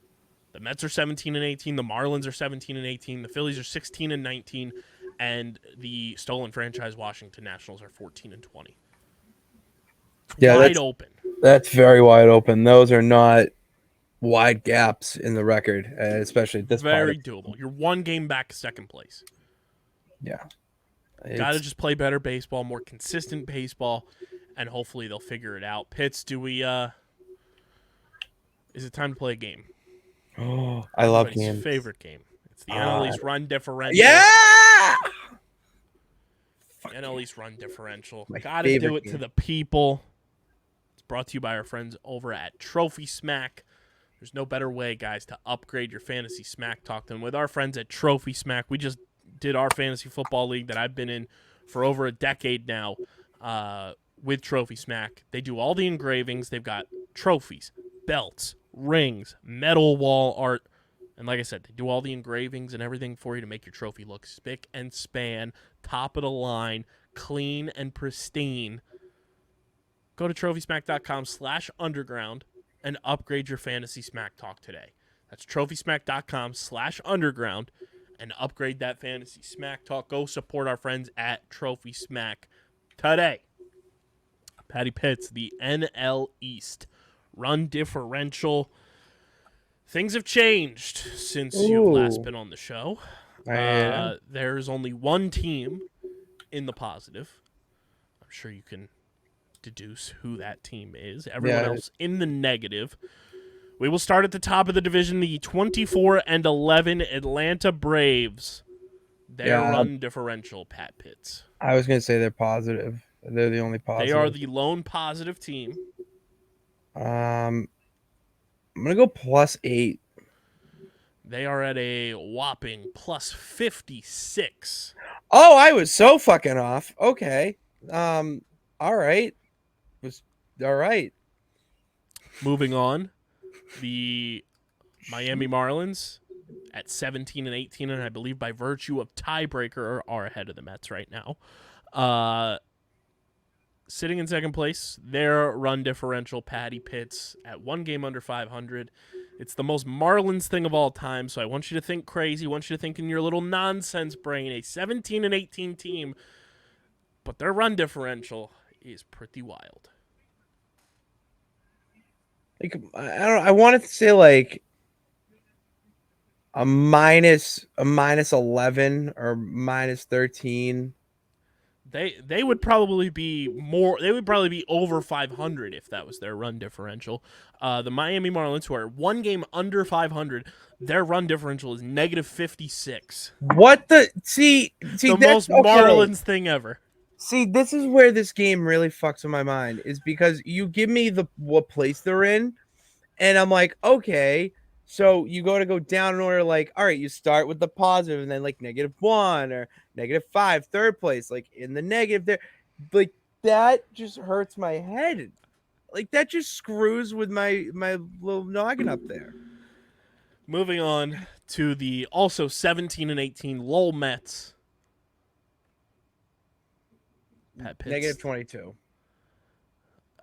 The Mets are 17-18. The Marlins are 17-18. The Phillies are 16-19. and the stolen franchise Washington Nationals are 14-20. Yeah, Wide open. That's very wide open. Those are not wide gaps in the record, especially at this Very part. doable. You're one game back second place. Yeah. Got to just play better baseball, more consistent baseball, and hopefully they'll figure it out. Pitts, is it time to play a game? Oh, I love Everybody's games. favorite game. It's the NL East run differential. Yeah! NL East run differential. My Got to do favorite it to game. the people. It's brought to you by our friends over at Trophy Smack. There's no better way, guys, to upgrade your fantasy smack talk than with our friends at Trophy Smack. We just did our fantasy football league that I've been in for over a decade now with Trophy Smack. They do all the engravings. They've got trophies, belts, rings, metal wall art. And like I said, they do all the engravings and everything for you to make your trophy look spick and span, top of the line, clean and pristine. Go to trophysmack.com/underground and upgrade your fantasy smack talk today. That's trophysmack.com/underground and upgrade that fantasy smack talk. Go support our friends at Trophy Smack today. Patty Pitts, the NL East run differential. Things have changed since you've last been on the show. There's only one team in the positive. I'm sure you can deduce who that team is. Everyone else in the negative. We will start at the top of the division, the 24-11 Atlanta Braves. Their run differential, Pat Pitts. I was going to say they're positive. They're the only positive. They are the lone positive team. I'm going to go +8. They are at a whopping +56. Oh, I was so fucking off. Okay. All right. All right. Moving on, the Miami Marlins at 17-18, and I believe by virtue of tiebreaker are ahead of the Mets right now. Sitting in second place, their run differential, Patty Pitts, at one game under 500. It's the most Marlins thing of all time, so I want you to think crazy. I want you to think in your little nonsense brain. A 17-18 team, but their run differential is pretty wild. Like, I wanted to say like a minus 11 or minus 13. They would probably be more. They would probably be over 500 if that was their run differential. The Miami Marlins, who are one game under 500, their run differential is -56. What the see? The most Marlins thing ever. See, this is where this game really fucks with my mind, is because you give me what place they're in, and I'm like, okay, so you go down in order, like, all right, you start with the positive, and then like -1 or -5, third place, like in the negative there. Like that just hurts my head. Like that just screws with my little noggin up there. Moving on to the also 17-18 Lowell Mets. Pat Pitts. -22.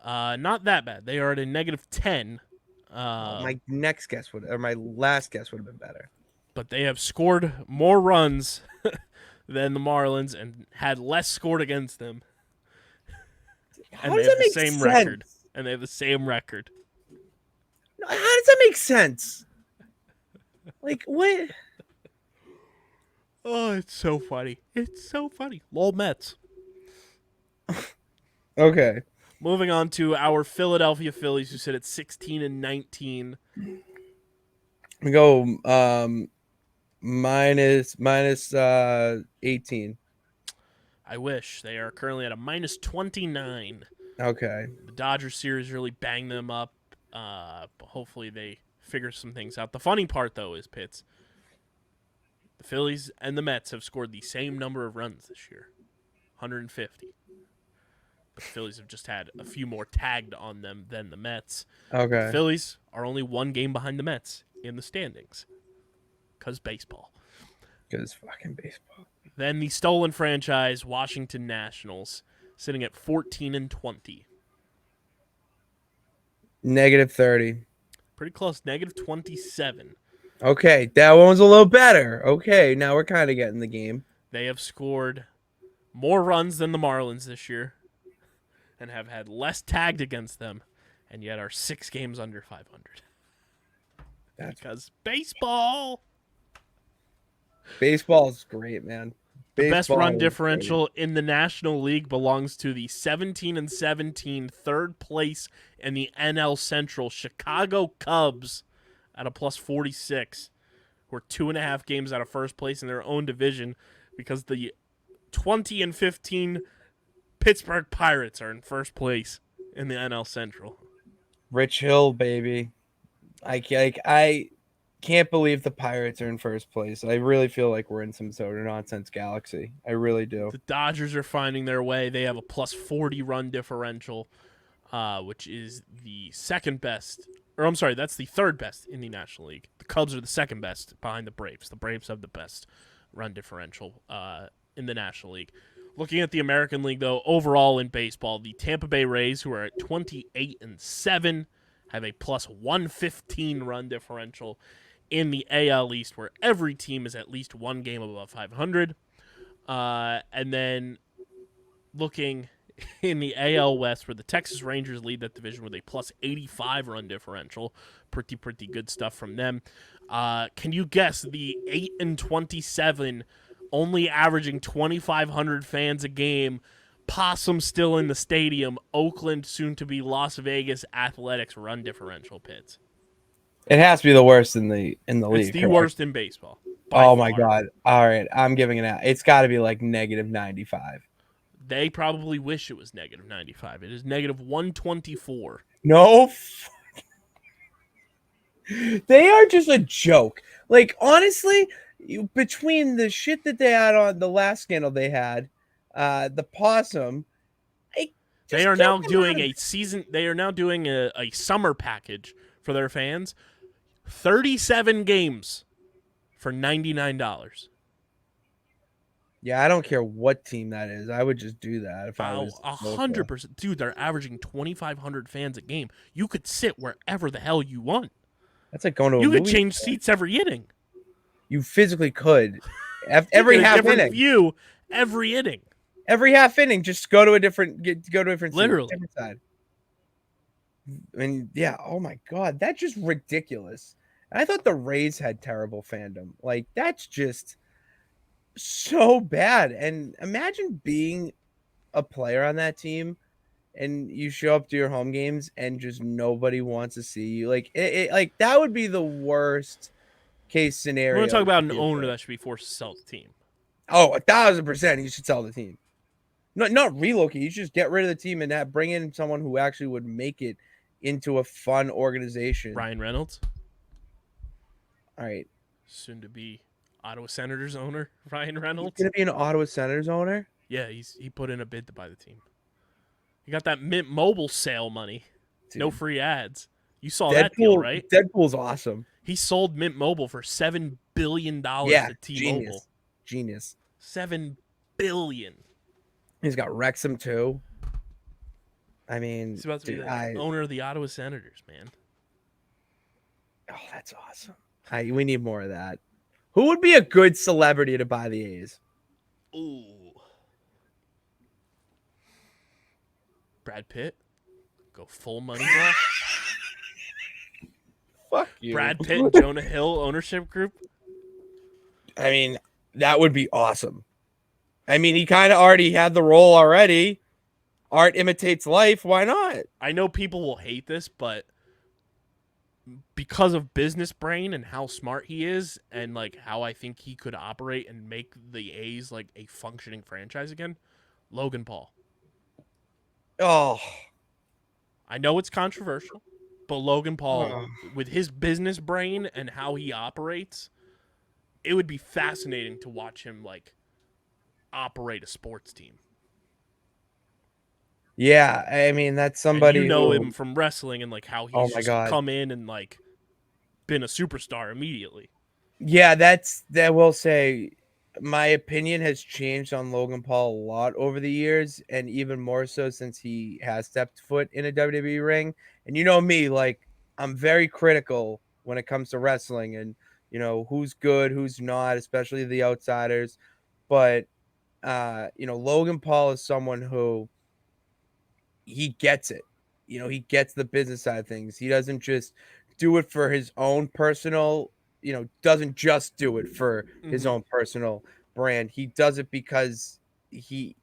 Not that bad. They are at a -10. My last guess would have been better. But they have scored more runs than the Marlins and had less scored against them. How does that make sense? Record. And they have the same record. How does that make sense? Like, what? Oh, it's so funny. It's so funny. Lowell Mets. Okay. Moving on to our Philadelphia Phillies, who sit at 16-19. We go minus 18. I wish. They are currently at a -29. Okay. The Dodgers series really banged them up. But hopefully they figure some things out. The funny part, though, is Pitts. The Phillies and the Mets have scored the same number of runs this year, 150. But the Phillies have just had a few more tagged on them than the Mets. Okay. The Phillies are only one game behind the Mets in the standings. Because baseball. Because fucking baseball. Then the stolen franchise, Washington Nationals, sitting at 14-20. -30. Pretty close, -27. Okay, that one was a little better. Okay, now we're kind of getting the game. They have scored more runs than the Marlins this year and have had less tagged against them, and yet are 6 games under 500. That's Because baseball. Baseball's great, man. The best Baseball run is differential in the National League belongs to the 17-17 third place in the NL Central Chicago Cubs at a plus 46. Who are 2.5 games out of first place in their own division because the 20-15 Pittsburgh Pirates are in first place in the NL Central. Rich Hill, baby. I can't believe the Pirates are in first place. I really feel like we're in some sort of nonsense galaxy. I really do. The Dodgers are finding their way. They have a plus 40 run differential, which is the second best. Or I'm sorry, that's the third best in the National League. The Cubs are the second best behind the Braves. The Braves have the best run differential in the National League. Looking at the American League, though, overall in baseball, the Tampa Bay Rays, who are at 28-7, have a plus 115 run differential in the AL East, where every team is at least one game above 500. And then looking in the AL West, where the Texas Rangers lead that division with a plus 85 run differential. Pretty good stuff from them. Can you guess the 8-27, only averaging 2,500 fans a game, Possum still in the stadium, Oakland, soon to be Las Vegas Athletics run differential pits? It has to be the worst in the league. It's the correct? worst in baseball. Oh my far. God. All right. I'm giving it out. It's got to be like negative 95. They probably wish it was negative 95. It is negative 124. No. They are just a joke. Like, honestly, between the shit that they had on the last scandal they had, the Possum, they are now doing a season. They are now doing a summer package for their fans. 37 games for $99. Yeah, I don't care what team that is. I would just do that if I was 100%. Dude, they're averaging 2,500 fans a game. You could sit wherever the hell you want. That's like going to a You movie. could change seats every inning. You physically could. Every half inning. View every inning. Every half inning, just go to a different Literally. different side. I mean, yeah. Oh my God, that's just ridiculous. And I thought the Rays had terrible fandom. Like, that's just so bad. And imagine being a player on that team, and you show up to your home games, and just nobody wants to see you. Like, like that would be the worst case scenario. We're going to talk about an owner that should be forced to sell the team. Oh, 1,000%. You should sell the team. Not relocate. You should just get rid of the team and bring in someone who actually would make it into a fun organization. Ryan Reynolds. All right. Soon to be Ottawa Senators owner, Ryan Reynolds. He's going to be an Ottawa Senators owner? Yeah, he put in a bid to buy the team. He got that Mint Mobile sale money. Dude. No free ads. You saw that deal, right? Deadpool's awesome. He sold Mint Mobile for $7 billion to T-Mobile. Genius. $7 billion. He's got Wrexham too. I mean, he's about to be the owner of the Ottawa Senators, man. Oh, that's awesome. We need more of that. Who would be a good celebrity to buy the A's? Ooh. Brad Pitt. Go full money ball. Fuck you. Brad Pitt, Jonah Hill ownership group. I mean, that would be awesome. I mean, he kind of already had the role already. Art imitates life. Why not? I know people will hate this, but because of business brain and how smart he is and like how I think he could operate and make the A's like a functioning franchise again, Logan Paul. Oh. I know it's controversial, but Logan Paul, with his business brain and how he operates, it would be fascinating to watch him like operate a sports team. Yeah, I mean that's somebody and you know him from wrestling and like how he's just God. come in and like been a superstar immediately. Yeah, that will say my opinion has changed on Logan Paul a lot over the years, and even more so since he has stepped foot in a WWE ring. And you know me, like I'm very critical when it comes to wrestling and you know who's good, who's not, especially the outsiders. but Logan Paul is someone who he gets it. He gets the business side of things. He doesn't just do it for his own personal, doesn't just do it for his own personal brand. He does it because he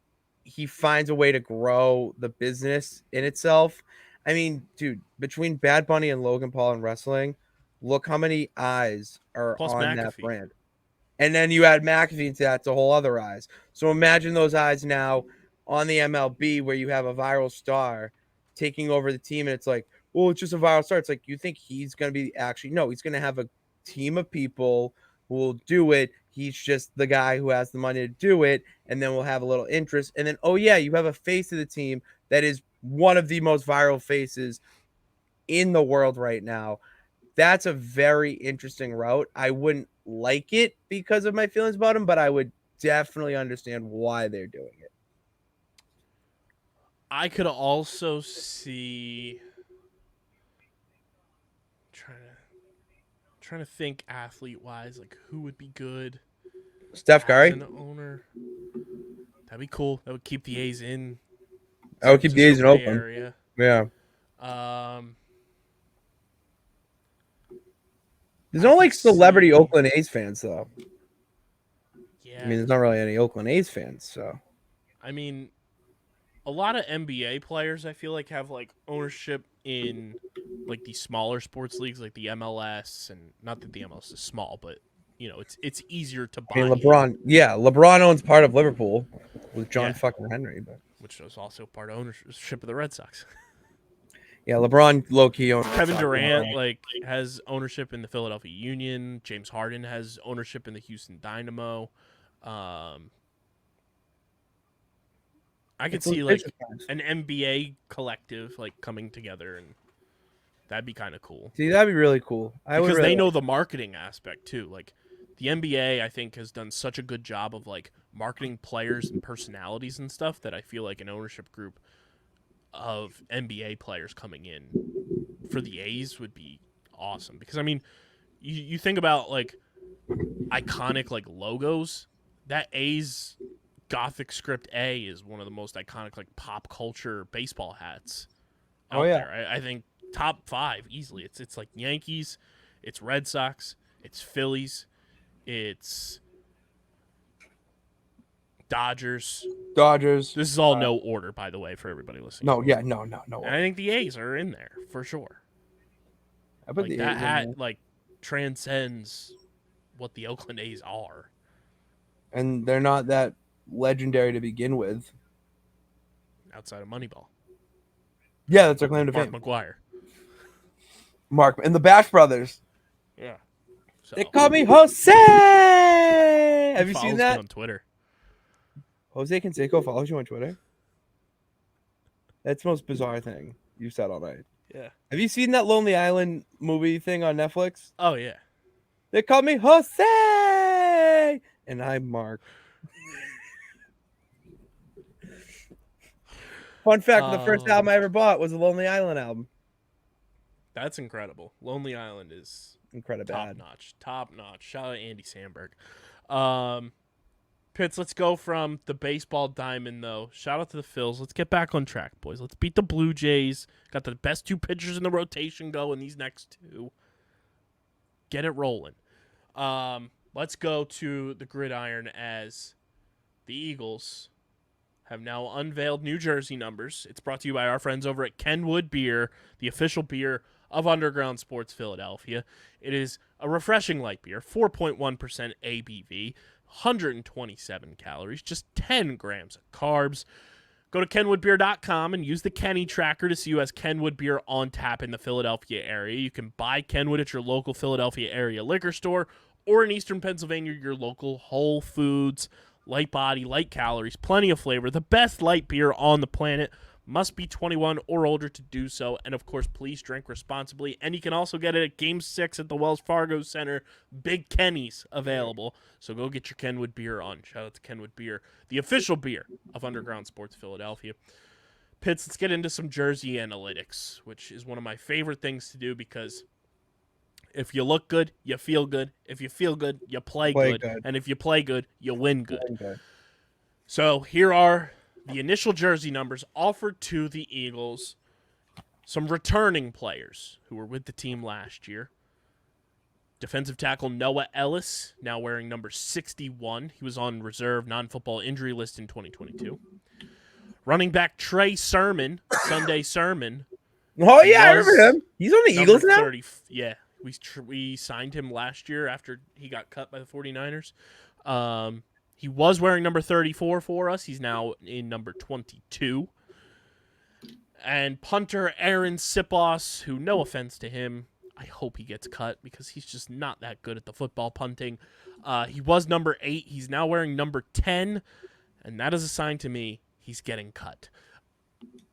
he finds a way to grow the business in itself. I mean, dude, between Bad Bunny and Logan Paul and wrestling, look how many eyes are Plus on that McAfee. brand. And then you add McAfee into that, it's a whole other eyes. So imagine those eyes now on the MLB where you have a viral star taking over the team, and it's like, well, it's just a viral star. It's like, you think he's going to be no, he's going to have a team of people who will do it. He's just the guy who has the money to do it, and then we'll have a little interest. And then, oh, yeah, you have a face of the team that is one of the most viral faces in the world right now. That's a very interesting route. I wouldn't like it because of my feelings about him, but I would definitely understand why they're doing it. I could also see trying to think athlete wise, like who would be good. Steph Curry, as an owner. That'd be cool. That would keep the A's in. I would keep the A's in Oakland. Area. Yeah. There's no like celebrity Oakland A's fans though. Yeah. I mean, there's not really any Oakland A's fans, so. I mean, a lot of NBA players I feel like have like ownership in like the smaller sports leagues like the MLS, and not that the MLS is small, but it's easier to buy. I mean, LeBron owns part of Liverpool with John fucking Henry, but which was also part of ownership of the Red Sox. Yeah, LeBron low-key owns Kevin Durant like has ownership in the Philadelphia Union. James Harden has ownership in the Houston Dynamo. I could see like an NBA collective like coming together, and that'd be kind of cool. See, that'd be really cool. Because they know the marketing aspect too. Like the NBA, I think, has done such a good job of like marketing players and personalities and stuff that I feel like an ownership group of NBA players coming in for the A's would be awesome. Because I mean, you think about like iconic like logos. That A's Gothic script A is one of the most iconic like pop culture baseball hats out there. I think top 5 easily. It's like Yankees, it's Red Sox, it's Phillies, it's Dodgers. Dodgers. This is all no order, by the way, for everybody listening. No. And I think the A's are in there for sure. I put like that hat like transcends what the Oakland A's are. And they're not that legendary to begin with. Outside of Moneyball. Yeah, that's our claim to fame. Mark McGwire. Mark and the Bash Brothers. Yeah. So. They call me Jose. Have you seen that? On Twitter. Jose Canseco follows you on Twitter? That's the most bizarre thing you've said all night. Yeah. Have you seen that Lonely Island movie thing on Netflix? Oh, yeah. They call me Jose! And I'm Mark. Fun fact, the first album I ever bought was a Lonely Island album. That's incredible. Lonely Island is incredible. Top notch. Shout out Andy Samberg. Pitts, let's go from the baseball diamond, though. Shout out to the Phils. Let's get back on track, boys. Let's beat the Blue Jays. Got the best 2 pitchers in the rotation going these next 2. Get it rolling. Let's go to the gridiron as the Eagles have now unveiled New Jersey numbers. It's brought to you by our friends over at Kenwood Beer, the official beer of Underground Sports Philadelphia. It is a refreshing light beer, 4.1% ABV, 127 calories, just 10 grams of carbs. Go to kenwoodbeer.com and use the Kenny tracker to see who has Kenwood beer on tap in the Philadelphia area. You can buy Kenwood at your local Philadelphia area liquor store or in Eastern Pennsylvania, your local Whole Foods. Light body, light calories, plenty of flavor. The best light beer on the planet. Must be 21 or older to do so. And, of course, please drink responsibly. And you can also get it at Game 6 at the Wells Fargo Center. Big Kenny's available. So go get your Kenwood beer on. Shout out to Kenwood Beer, the official beer of Underground Sports Philadelphia. Pitts, let's get into some jersey analytics, which is one of my favorite things to do because If you look good, you feel good. If you feel good, you play good. And if you play good, you win good. So here are the initial jersey numbers offered to the Eagles. Some returning players who were with the team last year. Defensive tackle Noah Ellis, now wearing number 61. He was on reserve non-football injury list in 2022. Running back Trey Sermon, Sunday Sermon. Oh, yeah, I remember him. He's on the Eagles now? 30, yeah, we signed him last year after he got cut by the 49ers. He was wearing number 34 for us. He's now in number 22. And punter Aaron Sipos, who, no offense to him, I hope he gets cut because he's just not that good at the football punting. He was number 8. He's now wearing number 10, and that is a sign to me he's getting cut.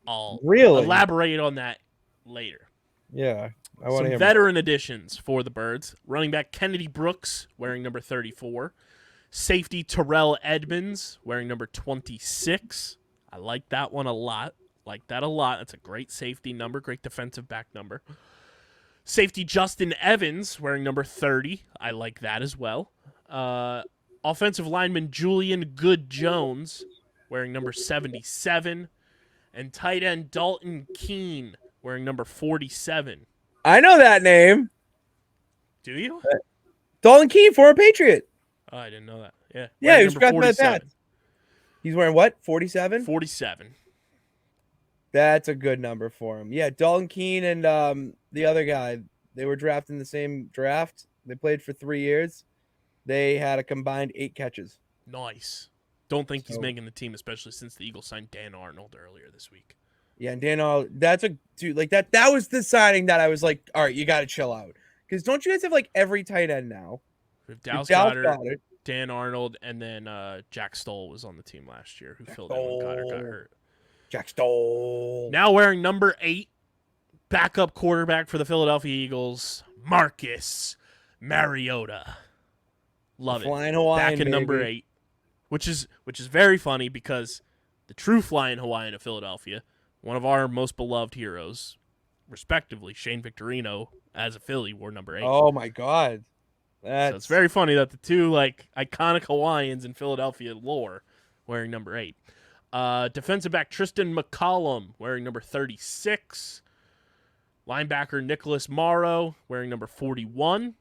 I'll elaborate on that later. Yeah. Some veteran additions for the Birds. Running back Kennedy Brooks, wearing number 34. Safety Terrell Edmonds, wearing number 26. I like that one a lot. That's a great safety number, great defensive back number. Safety Justin Evans, wearing number 30. I like that as well. Offensive lineman Julian Good-Jones, wearing number 77. And tight end Dalton Keene, wearing number 47. I know that name. Do you? Dalton Keene, former Patriot. Oh, I didn't know that. Yeah. Yeah, he was drafted by that. He's wearing what? 47? 47. That's a good number for him. Yeah, Dalton Keene and the other guy, they were drafted in the same draft. They played for 3 years. They had a combined 8 catches. Nice. Don't think he's making the team, especially since the Eagles signed Dan Arnold earlier this week. Yeah, and Dan Arnold, that's a dude like that. That was the signing that I was like, all right, you got to chill out. Because don't you guys have like every tight end now? We have Dallas Goedert, Dan Arnold, and then Jack Stoll was on the team last year, who filled in when Goddard got hurt. Jack Stoll. Now wearing number 8, backup quarterback for the Philadelphia Eagles, Marcus Mariota. Love it. Flying Hawaiian, back in number 8, which is very funny because the true Flying Hawaiian of Philadelphia, one of our most beloved heroes, respectively, Shane Victorino, as a Philly, wore number 8. Oh my God. So it's very funny that the two iconic Hawaiians in Philadelphia lore wearing number 8. Defensive back Tristan McCollum wearing number 36. Linebacker Nicholas Morrow wearing number 41.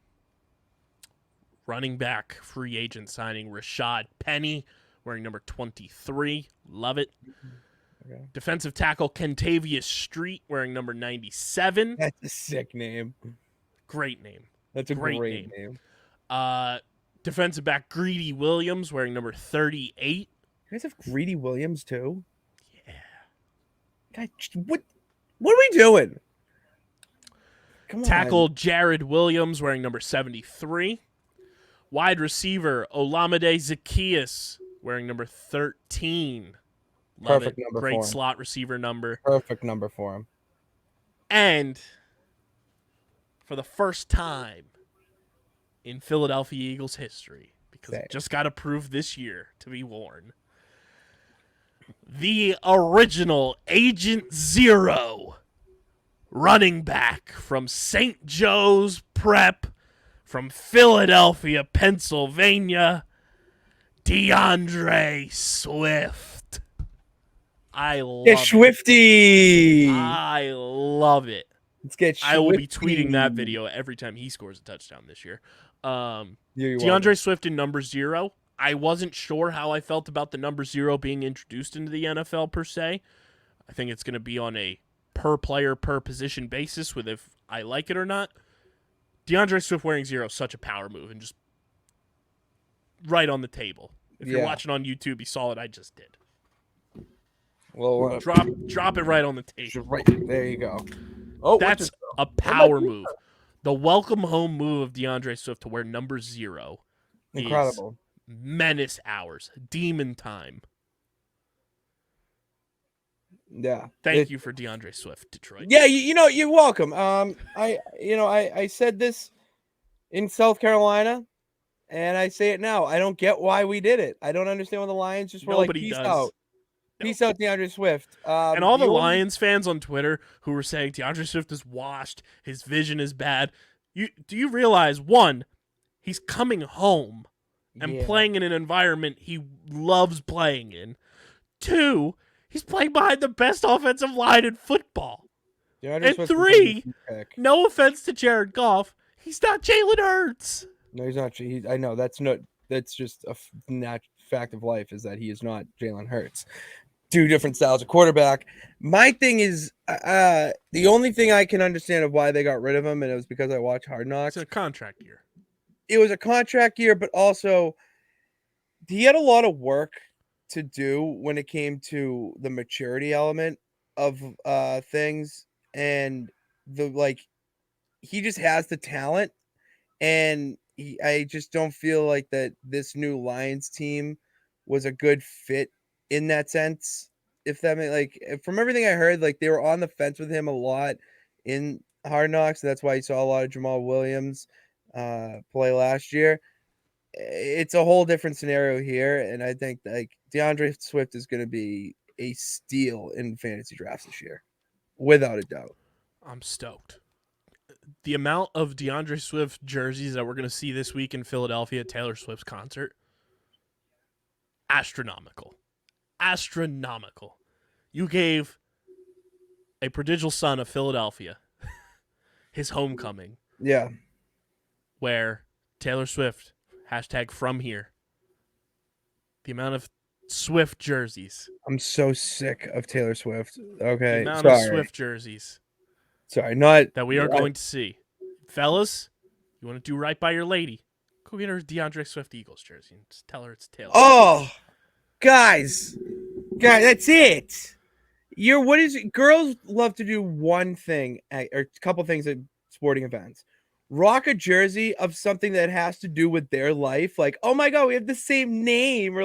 Running back free agent signing Rashad Penny wearing number 23. Love it. Okay. Defensive tackle Kentavious Street wearing number 97. That's a sick name. Great name. That's a great name. Defensive back Greedy Williams wearing number 38. You guys have Greedy Williams too? Yeah. God, what are we doing? Come on. Tackle Jared Williams wearing number 73. Wide receiver Olamide Zaccheaus wearing number 13. Love Perfect it. Number Great for him. slot receiver number. Perfect number for him. And for the first time in Philadelphia Eagles history, because it just got approved this year to be worn, the original Agent Zero running back from St. Joe's Prep from Philadelphia, Pennsylvania, DeAndre Swift. I love it. Swifty. I love it. Let's get Swifty. I will be tweeting that video every time he scores a touchdown this year. DeAndre Swift in number 0. I wasn't sure how I felt about the number 0 being introduced into the NFL per se. I think it's going to be on a per player, per position basis with if I like it or not. DeAndre Swift wearing 0 is such a power move and just right on the table. If you're watching on YouTube, you saw what I just did. Well, drop it right on the table. Right there you go. Oh, that's a power move. The welcome home move of DeAndre Swift to wear number 0. Incredible. Menace hours. Demon time. Yeah. Thank you for DeAndre Swift, Detroit. Yeah, you're welcome. I said this in South Carolina, and I say it now. I don't get why we did it. I don't understand why the Lions just were Nobody peace does. out. Peace out, DeAndre Swift. And all the Lions fans on Twitter who were saying DeAndre Swift is washed, his vision is bad. Do you realize, one, he's coming home and playing in an environment he loves playing in. Two, he's playing behind the best offensive line in football. And three, no offense to Jared Goff, he's not Jalen Hurts. No, he's not. I know that's just a fact of life is that he is not Jalen Hurts. Two different styles of quarterback. My thing is, the only thing I can understand of why they got rid of him, and it was because I watched Hard Knocks. It's a contract year. It was a contract year, but also he had a lot of work to do when it came to the maturity element of things, and he just has the talent, and I just don't feel like that this new Lions team was a good fit in that sense. If that meant, from everything I heard, they were on the fence with him a lot in Hard Knocks. That's why you saw a lot of Jamal Williams play last year. It's a whole different scenario here, and I think DeAndre Swift is going to be a steal in fantasy drafts this year, without a doubt. I'm stoked. The amount of DeAndre Swift jerseys that we're going to see this week in Philadelphia at Taylor Swift's concert, astronomical. You gave a prodigal son of Philadelphia his homecoming. Yeah. Where Taylor Swift, #from here. The amount of Swift jerseys. I'm so sick of Taylor Swift. Okay. The amount of Swift jerseys. Sorry, not that we are going to see. Fellas, you want to do right by your lady? Go get her DeAndre Swift Eagles jersey and just tell her it's Taylor. Oh, guys, that's it. Girls love to do one thing or a couple things at sporting events. Rock a jersey of something that has to do with their life. Like, oh my God, we have the same name. Or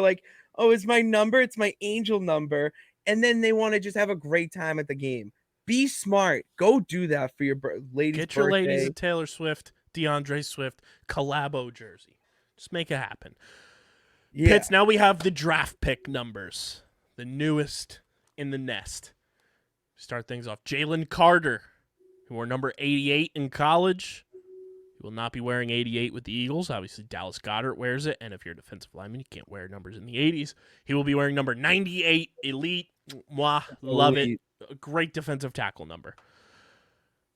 oh, it's my number. It's my angel number. And then they want to just have a great time at the game. Be smart. Go do that for your ladies' Get your birthday. ladies a Taylor Swift, DeAndre Swift collabo jersey. Just make it happen. Yeah. Pitts, now we have the draft pick numbers. The newest in the nest. Start things off. Jalen Carter, who wore number 88 in college. He will not be wearing 88 with the Eagles. Obviously, Dallas Goedert wears it. And if you're a defensive lineman, you can't wear numbers in the 80s. He will be wearing number 98, elite. Mwah, love it. A great defensive tackle number.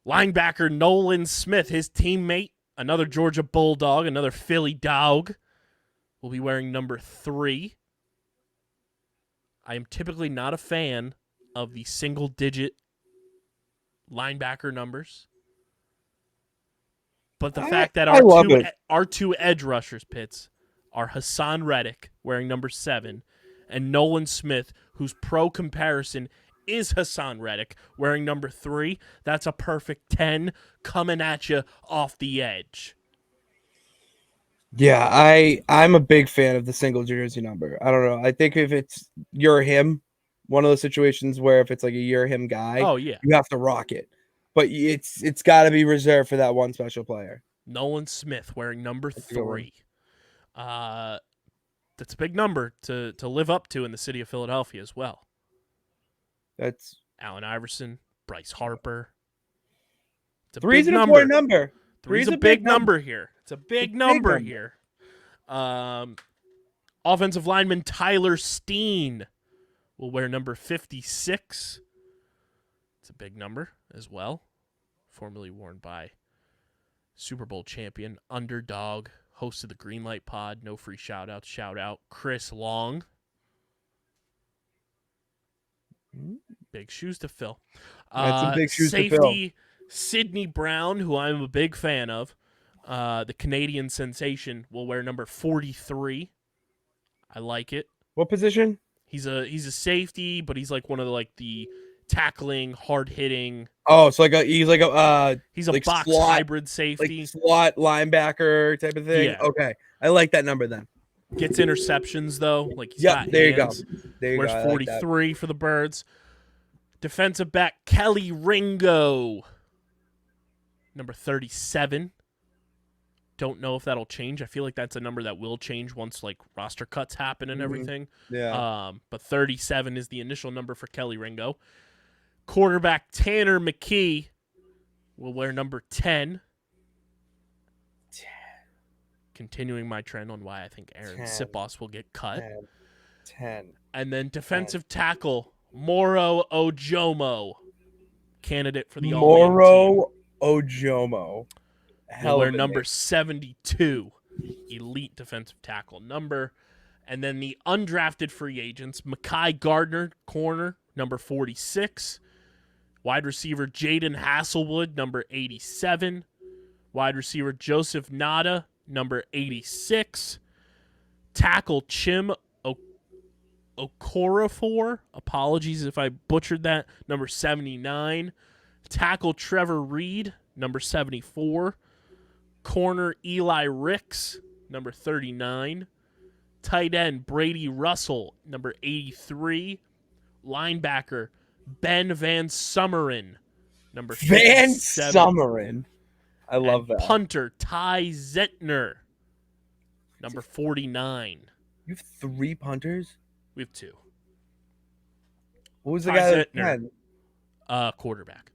Linebacker Nolan Smith, his teammate, another Georgia Bulldog, another Philly dog, will be wearing number 3. I am typically not a fan of the single-digit linebacker numbers. But the fact that our two edge rushers, Pitts, are Hassan Reddick, wearing number 7, and Nolan Smith, whose pro comparison is Hassan Reddick, wearing number 3. That's a perfect 10 coming at you off the edge. Yeah, I'm a big fan of the single jersey number. I don't know. I think if it's you're him, one of those situations where if it's like a you're him guy, you have to rock it. But it's got to be reserved for that one special player. Nolan Smith wearing number 3. That's a big number to live up to in the city of Philadelphia as well. That's Allen Iverson, Bryce Harper. It's a 3's big an important number. 3's a big number here. It's a big number here. Offensive lineman Tyler Steen will wear number 56. It's a big number as well. Formerly worn by Super Bowl champion, underdog, host of the Greenlight Pod. No free shout-outs. Shout-out Chris Long. Big shoes to fill. That's some big shoes to fill. Safety Sidney Brown, who I'm a big fan of, the Canadian sensation, will wear number 43. I like it. What position? He's a safety, but he's like one of the tackling, hard hitting. Oh, so he's a box slot, hybrid safety, like slot linebacker type of thing. Yeah. Okay, I like that number then. Gets interceptions though. He's got there hands. You go. There you Wears go. 43 for the Birds. Defensive back Kelly Ringo, number 37. Don't know if that'll change. I feel like that's a number that will change once roster cuts happen and everything. Yeah. But 37 is the initial number for Kelly Ringo. Quarterback Tanner McKee will wear number 10. continuing my trend on why I think Aaron 10, Sipos will get cut. 10. And then defensive tackle, Moro Ojomo, candidate for the All-Man team. Moro Ojomo. Will wear number 72, elite defensive tackle number. And then the undrafted free agents, Mekhi Gardner, corner, number 46. Wide receiver Jaden Hasselwood, number 87. Wide receiver Joseph Nada, number 86. Tackle Chim Okorafor, apologies if I butchered that, number 79. Tackle Trevor Reed, number 74. Corner Eli Ricks, number 39. Tight end Brady Russell, number 83. Linebacker Ben Van Summeren, number 57. Van Summeren. I love that. Punter Ty Zentner, number 49. You have 3 punters? We have 2. What was the Ty guy that Zentner. had? Quarterback.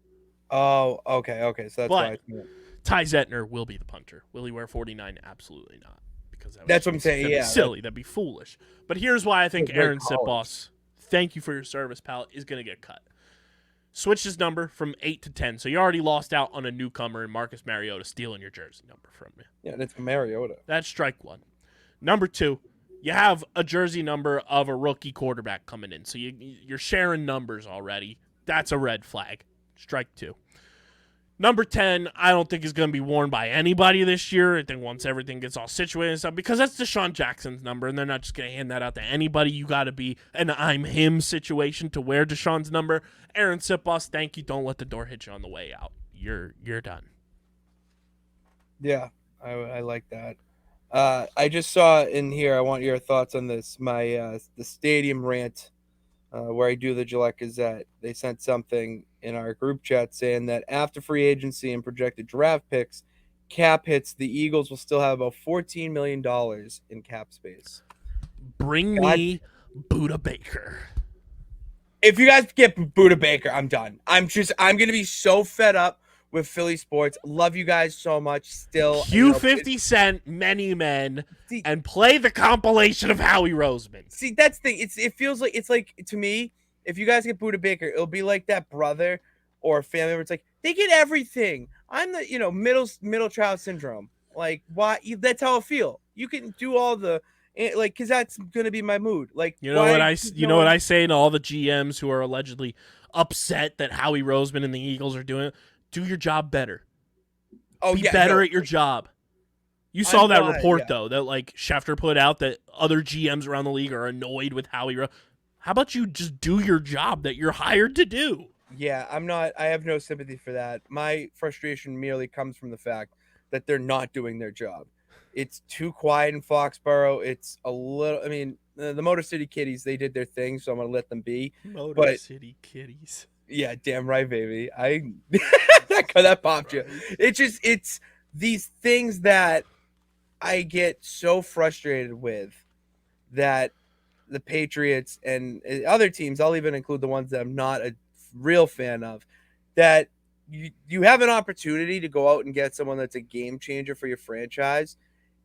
Oh, okay. So that's why I think. Ty Zentner will be the punter. Will he wear 49? Absolutely not. Because that's what I'm saying. That'd Yeah, be silly. That'd be foolish. But here's why I think Aaron Sipos, thank you for your service, pal, is going to get cut. Switch his number from 8 to 10. So you already lost out on a newcomer and Marcus Mariota stealing your jersey number from you. Yeah, that's Mariota. That's strike 1. Number 2, you have a jersey number of a rookie quarterback coming in. So you're sharing numbers already. That's a red flag. Strike 2. Number 10, I don't think is going to be worn by anybody this year. I think once everything gets all situated and stuff, because that's Deshaun Jackson's number, and they're not just going to hand that out to anybody. You got to be an I'm him situation to wear Deshaun's number. Aaron Sipos, thank you. Don't let the door hit you on the way out. You're done. Yeah, I like that. I just saw in here, I want your thoughts on this, my the stadium rant where I do the Gillette Gazette. They sent something in our group chat saying that after free agency and projected draft picks, cap hits, the Eagles will still have about $14 million in cap space. Bring me Buda Baker. If you guys get Buda Baker, I'm done. I'm going to be so fed up with Philly sports. Love you guys so much still. Cue 50 Cent, Many Men, and play the compilation of Howie Roseman. See, that's the thing. It feels like, it's like, to me, if you guys get Buda Baker, it'll be like that brother or family member. It's like, they get everything. I'm the, middle child syndrome. Like, why? That's how I feel. You can do all the, like, because that's going to be my mood. Like, you know what I say to all the GMs who are allegedly upset that Howie Roseman and the Eagles are doing it? Do your job better. Be better at your job. You saw that report, though, that, like, Schefter put out that other GMs around the league are annoyed with Howie Roseman. How about you just do your job that you're hired to do? Yeah, I have no sympathy for that. My frustration merely comes from the fact that they're not doing their job. It's too quiet in Foxborough. It's a little, the Motor City Kitties, they did their thing, so I'm going to let them be. Motor City Kitties. Yeah, damn right, baby. That popped you. It's these things that I get so frustrated with, that the Patriots and other teams, I'll even include the ones that I'm not a real fan of, that you have an opportunity to go out and get someone that's a game changer for your franchise,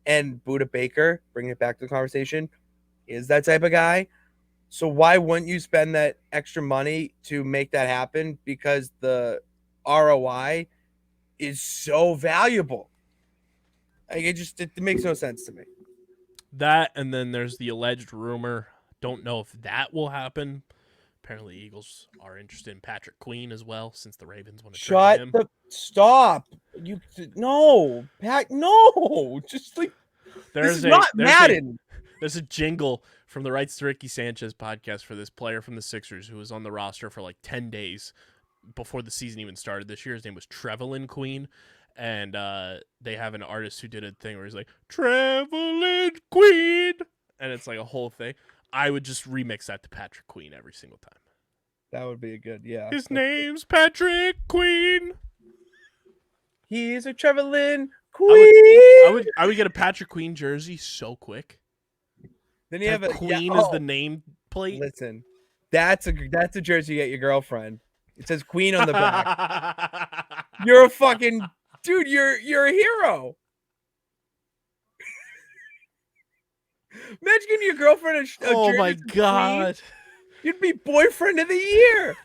and Buda Baker, bringing it back to the conversation, is that type of guy. So why wouldn't you spend that extra money to make that happen? Because the ROI is so valuable. Like, it makes no sense to me. That, and then there's the alleged rumor. Don't know if that will happen. Apparently, Eagles are interested in Patrick Queen as well, since the Ravens want to trade him. Stop. Pat, no. Just like, this is not Madden. There's a jingle from the Rights to Ricky Sanchez podcast for this player from the Sixers who was on the roster for like 10 days before the season even started this year. His name was Trevelin Queen. And they have an artist who did a thing where he's like, Trevelin Queen. And it's like a whole thing. I would just remix that to Patrick Queen every single time. That would be a good, yeah. His name's Patrick Queen. He's a Trevelin Queen. I would get a Patrick Queen jersey so quick. Then you have a Queen is the name plate. Listen, that's a jersey you get your girlfriend. It says Queen on the back. You're a fucking dude. You're a hero. Imagine giving your girlfriend a Oh jersey my from Queen. god. You'd be boyfriend of the year.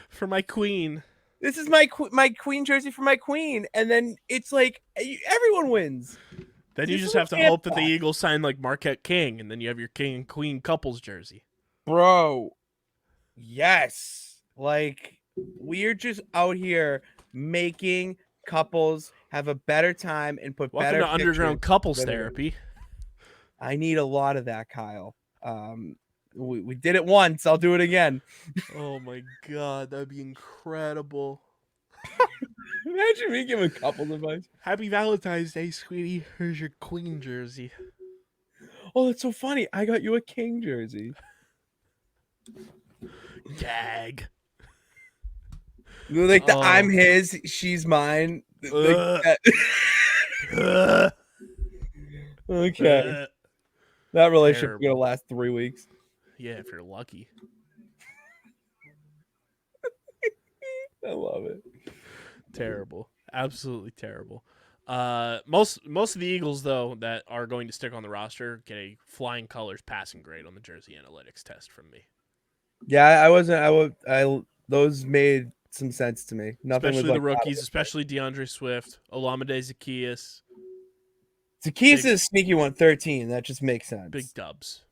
For my queen. This is my queen jersey for my queen, and then it's like everyone wins. Then you just have to hope that the Eagles sign like Marquette King, and then you have your king and queen couples jersey. Bro, yes. Like, we're just out here making couples have a better time and put Welcome better to Underground Couples Therapy. I need a lot of that, Kyle. We did it once. I'll do it again. Oh my god, that'd be incredible. Imagine me giving couples advice. Happy Valentine's Day, sweetie. Here's your queen jersey. Oh, that's so funny. I got you a king jersey. Gag. Like the I'm his, she's mine. Okay. That relationship is gonna last 3 weeks. Yeah, if you're lucky. I love it. Terrible. Absolutely terrible. Most of the Eagles, though, that are going to stick on the roster get a flying colors passing grade on the jersey analytics test from me. Yeah, those made some sense to me. Nothing especially was the rookies, especially DeAndre Swift, Olamide Zaccheaus. Zaccheaus is a sneaky 113. That just makes sense. Big dubs.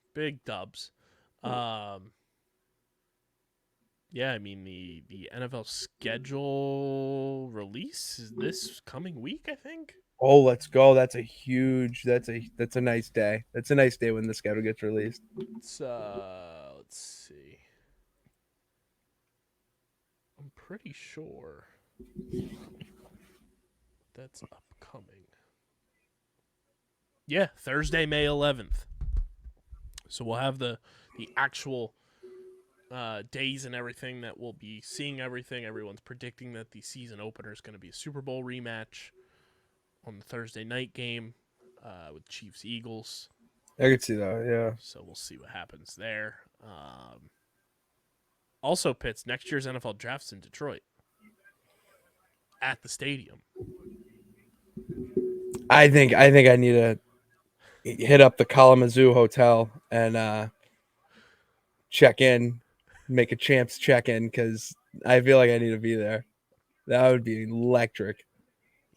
Yeah, I mean the NFL schedule release is this coming week, I think. Oh, let's go. That's a nice day. That's a nice day when the schedule gets released. Let's see. I'm pretty sure that's upcoming. Yeah, Thursday, May 11th. So we'll have the actual days and everything that we'll be seeing everything. Everyone's predicting that the season opener is going to be a Super Bowl rematch on the Thursday night game with Chiefs-Eagles. I could see that, yeah. So we'll see what happens there. Also, Pitts, next year's NFL draft's in Detroit at the stadium. I think I need to hit up the Kalamazoo Hotel and check in, make a champs check in, because I feel like I need to be there. That would be electric.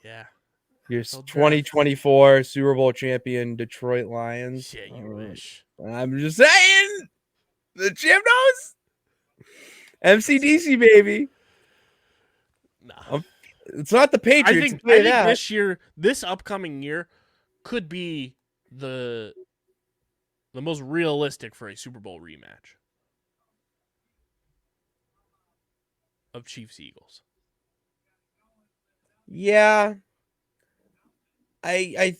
Yeah. Your 2024 Super Bowl champion Detroit Lions. Yeah, you wish. I'm just saying, the champ knows. MCDC, baby. Nah. It's not the Patriots. I think this upcoming year, could be the most realistic for a Super Bowl rematch of Chiefs-Eagles. Yeah. I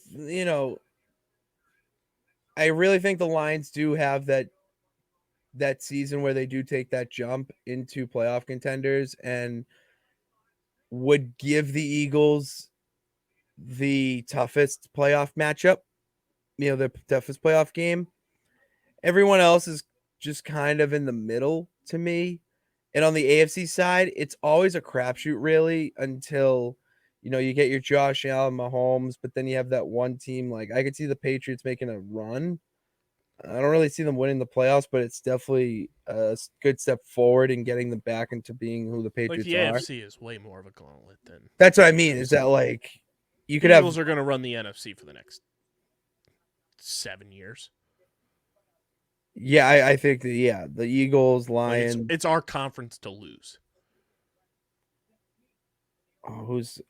really think the Lions do have that season where they do take that jump into playoff contenders and would give the Eagles the toughest playoff matchup, the toughest playoff game. Everyone else is just kind of in the middle to me. And on the AFC side, it's always a crapshoot, really, until you get your Josh Allen, Mahomes, but then you have that one team. Like, I could see the Patriots making a run. I don't really see them winning the playoffs, but it's definitely a good step forward in getting them back into being who the Patriots the are. AFC is way more of a gauntlet than. That's what I mean. Is that like you could the have Eagles are going to run the NFC for the next 7 years. Yeah, I think the Eagles, Lions. It's our conference to lose. Who's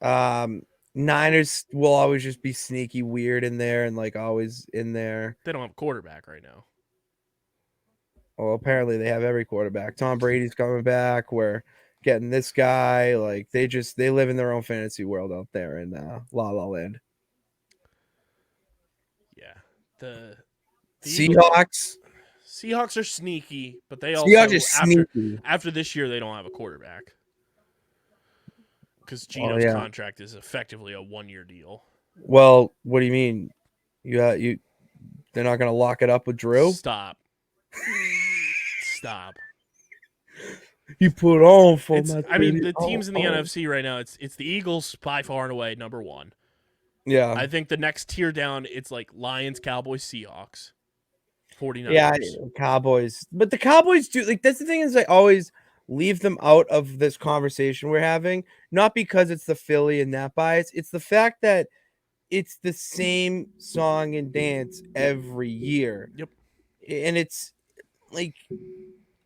Niners will always just be sneaky weird in there and like always in there. They don't have a quarterback right now. Well, apparently they have every quarterback. Tom Brady's coming back. We're getting this guy. Like they live in their own fantasy world out there in La La Land. Yeah, the Seahawks. Seahawks are sneaky, but they also after this year they don't have a quarterback. Because Gino's contract is effectively a 1-year deal. Well, what do you mean? They're not going to lock it up with Drew? Stop. You put on for the teams in the NFC right now, it's the Eagles by far and away number one. Yeah. I think the next tier down, it's like Lions, Cowboys, Seahawks. 49ers. Yeah, Cowboys. But the Cowboys do that's the thing is I always leave them out of this conversation we're having, not because it's the Philly and that bias. It's the fact that it's the same song and dance every year. Yep. And it's like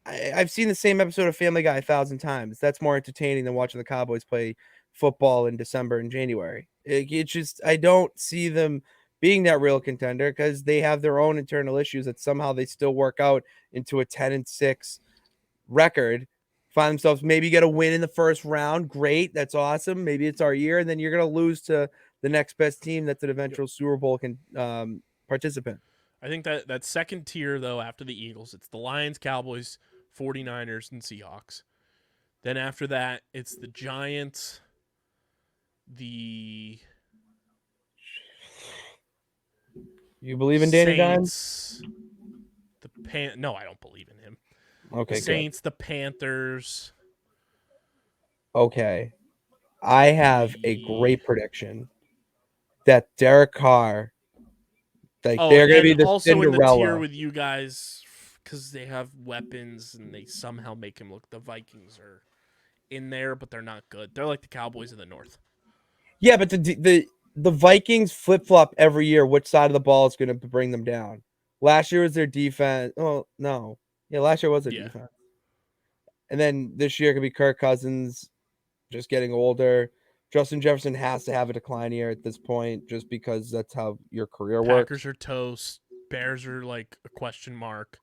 I've seen the same episode of Family Guy 1,000 times. That's more entertaining than watching the Cowboys play football in December and January. It's just I don't see them being that real contender because they have their own internal issues that somehow they still work out into a 10-6 record. Find themselves maybe get a win in the first round. Great, that's awesome. Maybe it's our year, and then you're gonna lose to the next best team that's an eventual Super Bowl participant. I think that second tier, though, after the Eagles, it's the Lions, Cowboys, 49ers, and Seahawks. Then after that, it's the Giants, the You believe in Danny Dimes? Saints, No, I don't believe in him. Okay, the Saints, the Panthers. Okay. I have a great prediction that Derek Carr, they're going to be the also Cinderella. in the tier with you guys because they have weapons and they somehow make him look. The Vikings are in there, but they're not good. They're like the Cowboys of the North. Yeah, but the Vikings flip flop every year. Which side of the ball is going to bring them down? Last year was their defense. Oh no, yeah, last year was their defense. And then this year could be Kirk Cousins, just getting older. Justin Jefferson has to have a decline year at this point, just because that's how your career works. Packers are toast. Bears are like a question mark.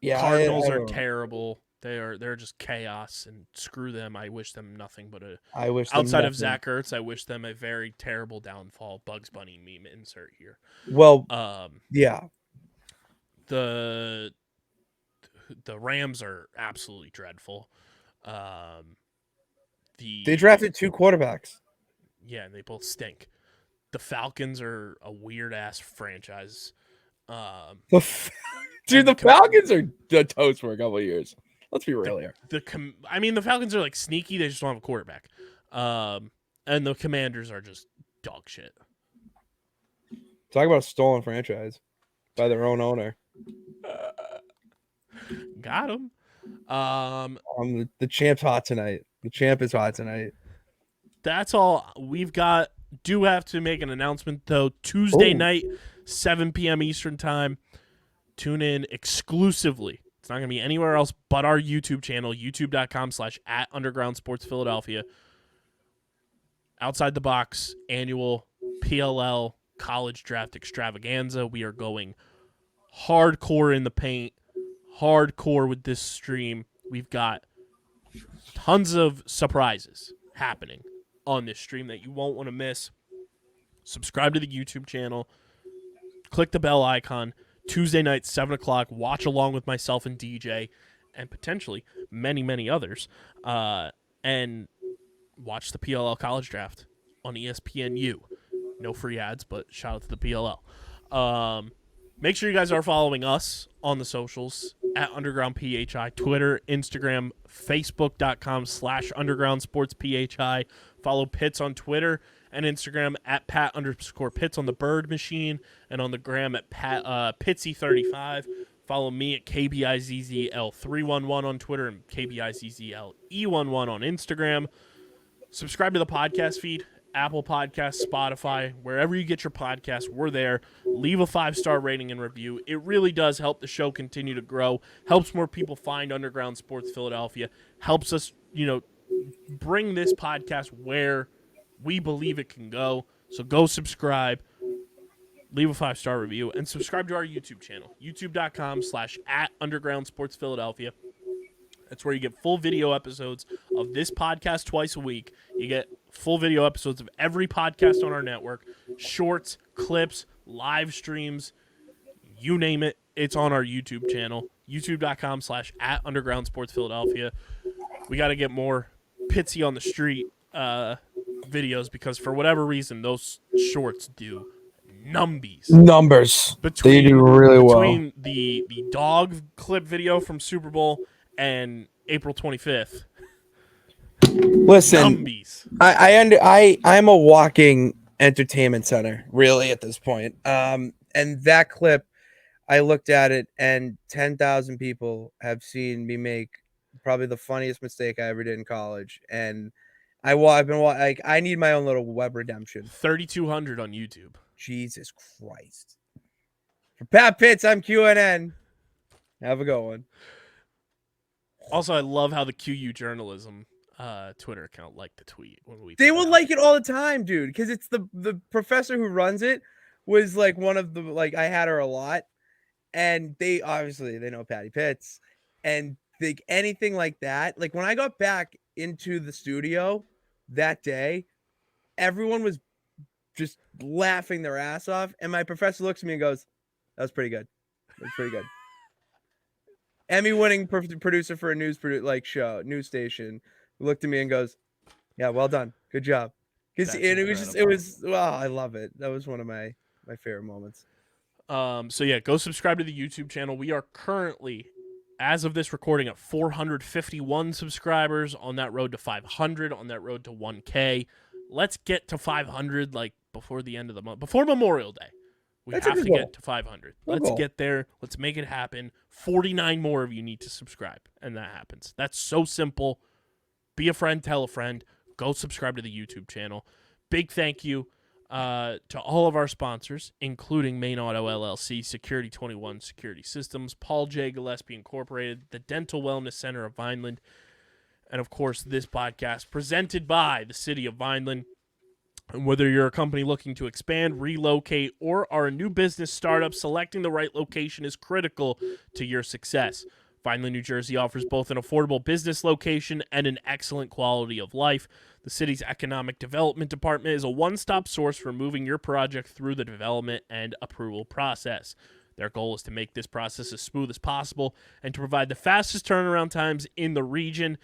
Yeah, Cardinals are terrible. They're just chaos, and screw them. I wish them nothing but outside of Zach Ertz, I wish them a very terrible downfall. Bugs Bunny meme insert here. Well, yeah. The Rams are absolutely dreadful. They drafted 2 quarterbacks. Yeah, and they both stink. The Falcons are a weird ass franchise. The Falcons are the toast for a couple of years. Let's be real here. The Falcons are like sneaky. They just don't have a quarterback. And the Commanders are just dog shit. Talk about a stolen franchise by their own owner. Got him. The champ's hot tonight. The champ is hot tonight. That's all we've got. Do have to make an announcement though. Tuesday night, 7 p.m. Eastern time. Tune in exclusively. It's not going to be anywhere else but our YouTube channel, youtube.com/@undergroundsportsphiladelphia. Outside the Box annual PLL college draft extravaganza. We are going hardcore in the paint, hardcore with this stream. We've got tons of surprises happening on this stream that you won't want to miss. Subscribe to the YouTube channel. Click the bell icon. Tuesday night, 7 o'clock. Watch along with myself and DJ and potentially many, many others. And watch the PLL college draft on ESPNU. No free ads, but shout out to the PLL. Make sure you guys are following us on the socials at Underground PHI, Twitter, Instagram, Facebook.com/UndergroundSportsPHI. Follow Pitts on Twitter and Instagram at Pat_Pitts on the Bird Machine and on the gram at Pitsy35. Follow me at KBIZZL311 on Twitter and KBIZZLE11 on Instagram. Subscribe to the podcast feed. Apple Podcasts, Spotify, wherever you get your podcasts, we're there. Leave a 5-star rating and review. It really does help the show continue to grow, helps more people find Underground Sports Philadelphia, helps us, bring this podcast where we believe it can go. So go subscribe, leave a 5-star review, and subscribe to our YouTube channel, youtube.com/@undergroundsportsphiladelphia. That's where you get full video episodes of this podcast twice a week. You get full video episodes of every podcast on our network, shorts, clips, live streams, you name it. It's on our YouTube channel, youtube.com/@undergroundsportsphiladelphia. We got to get more Pitsy on the Street videos because for whatever reason, those shorts do numbers. They do really well. Between the dog clip video from Super Bowl and April 25th. Listen, I'm a walking entertainment center, really, at this point. And that clip, I looked at it, and 10,000 people have seen me make probably the funniest mistake I ever did in college. And I've been like, I need my own little web redemption. 3,200 on YouTube. Jesus Christ. For Pat Pitts, I'm QNN. Have a good one. Also, I love how the QU journalism Twitter account liked the tweet when we. They will like it all the time, dude, because it's the professor who runs it was like one of the like I had her a lot, and they obviously they know Patty Pitts, and think anything like that. Like when I got back into the studio that day, everyone was just laughing their ass off, and my professor looks at me and goes, "That was pretty good. That's pretty good." Emmy-winning producer for a news station looked at me and goes, "Yeah, well done, good job." Because it was wow, I love it. That was one of my favorite moments. So yeah, go subscribe to the YouTube channel. We are currently, as of this recording, at 451 subscribers, on that road to 500, on that road to 1K. Let's get to 500 like before the end of the month, before Memorial Day. We have to get to 500. Let's get there. Let's make it happen. 49 more of you need to subscribe, and that happens. That's so simple. Be a friend, tell a friend. Go subscribe to the YouTube channel. Big thank you to all of our sponsors, including Main Auto LLC, Security 21 Security Systems, Paul J. Gillespie Incorporated, the Dental Wellness Center of Vineland, and, of course, this podcast presented by the City of Vineland. And whether you're a company looking to expand, relocate, or are a new business startup, selecting the right location is critical to your success. Vineland, New Jersey offers both an affordable business location and an excellent quality of life. The city's economic development department is a one-stop source for moving your project through the development and approval process. Their goal is to make this process as smooth as possible and to provide the fastest turnaround times in the region.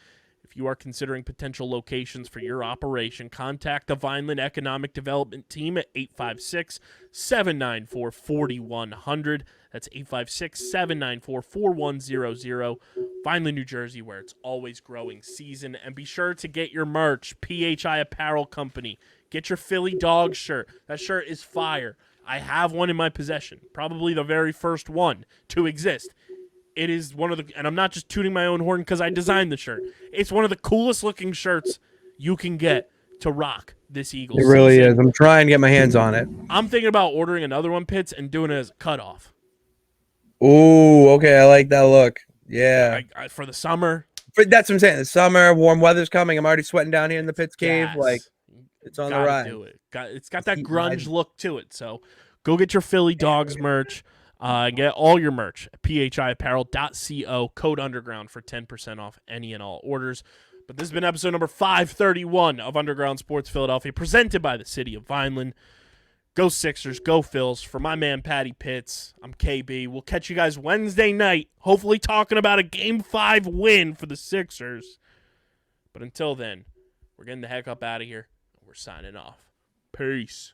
If you are considering potential locations for your operation, contact the Vineland Economic Development Team at 856-794-4100. That's 856-794-4100. Vineland, New Jersey, where it's always growing season. And be sure to get your merch, PHI Apparel Company. Get your Philly dog shirt. That shirt is fire. I have one in my possession, probably the very first one to exist. It is one of the, and I'm not just tooting my own horn because I designed the shirt. It's one of the coolest looking shirts you can get to rock this Eagles season. It really is. I'm trying to get my hands on it. I'm thinking about ordering another one, Pitts, and doing it as a cutoff. Ooh, okay. I like that look. Yeah. For the summer. But that's what I'm saying. The summer, warm weather's coming. I'm already sweating down here in the Pitts cave. Like, it's on the rise. Do it. It's got that grunge look to it. So go get your Philly Dogs merch. Get all your merch at phiapparel.co, code underground for 10% off any and all orders. But this has been episode number 531 of Underground Sports Philadelphia, presented by the City of Vineland. Go Sixers, go Phils. For my man Patty Pitts, I'm KB. We'll catch you guys Wednesday night, hopefully talking about a Game 5 win for the Sixers. But until then, we're getting the heck up out of here, and we're signing off. Peace.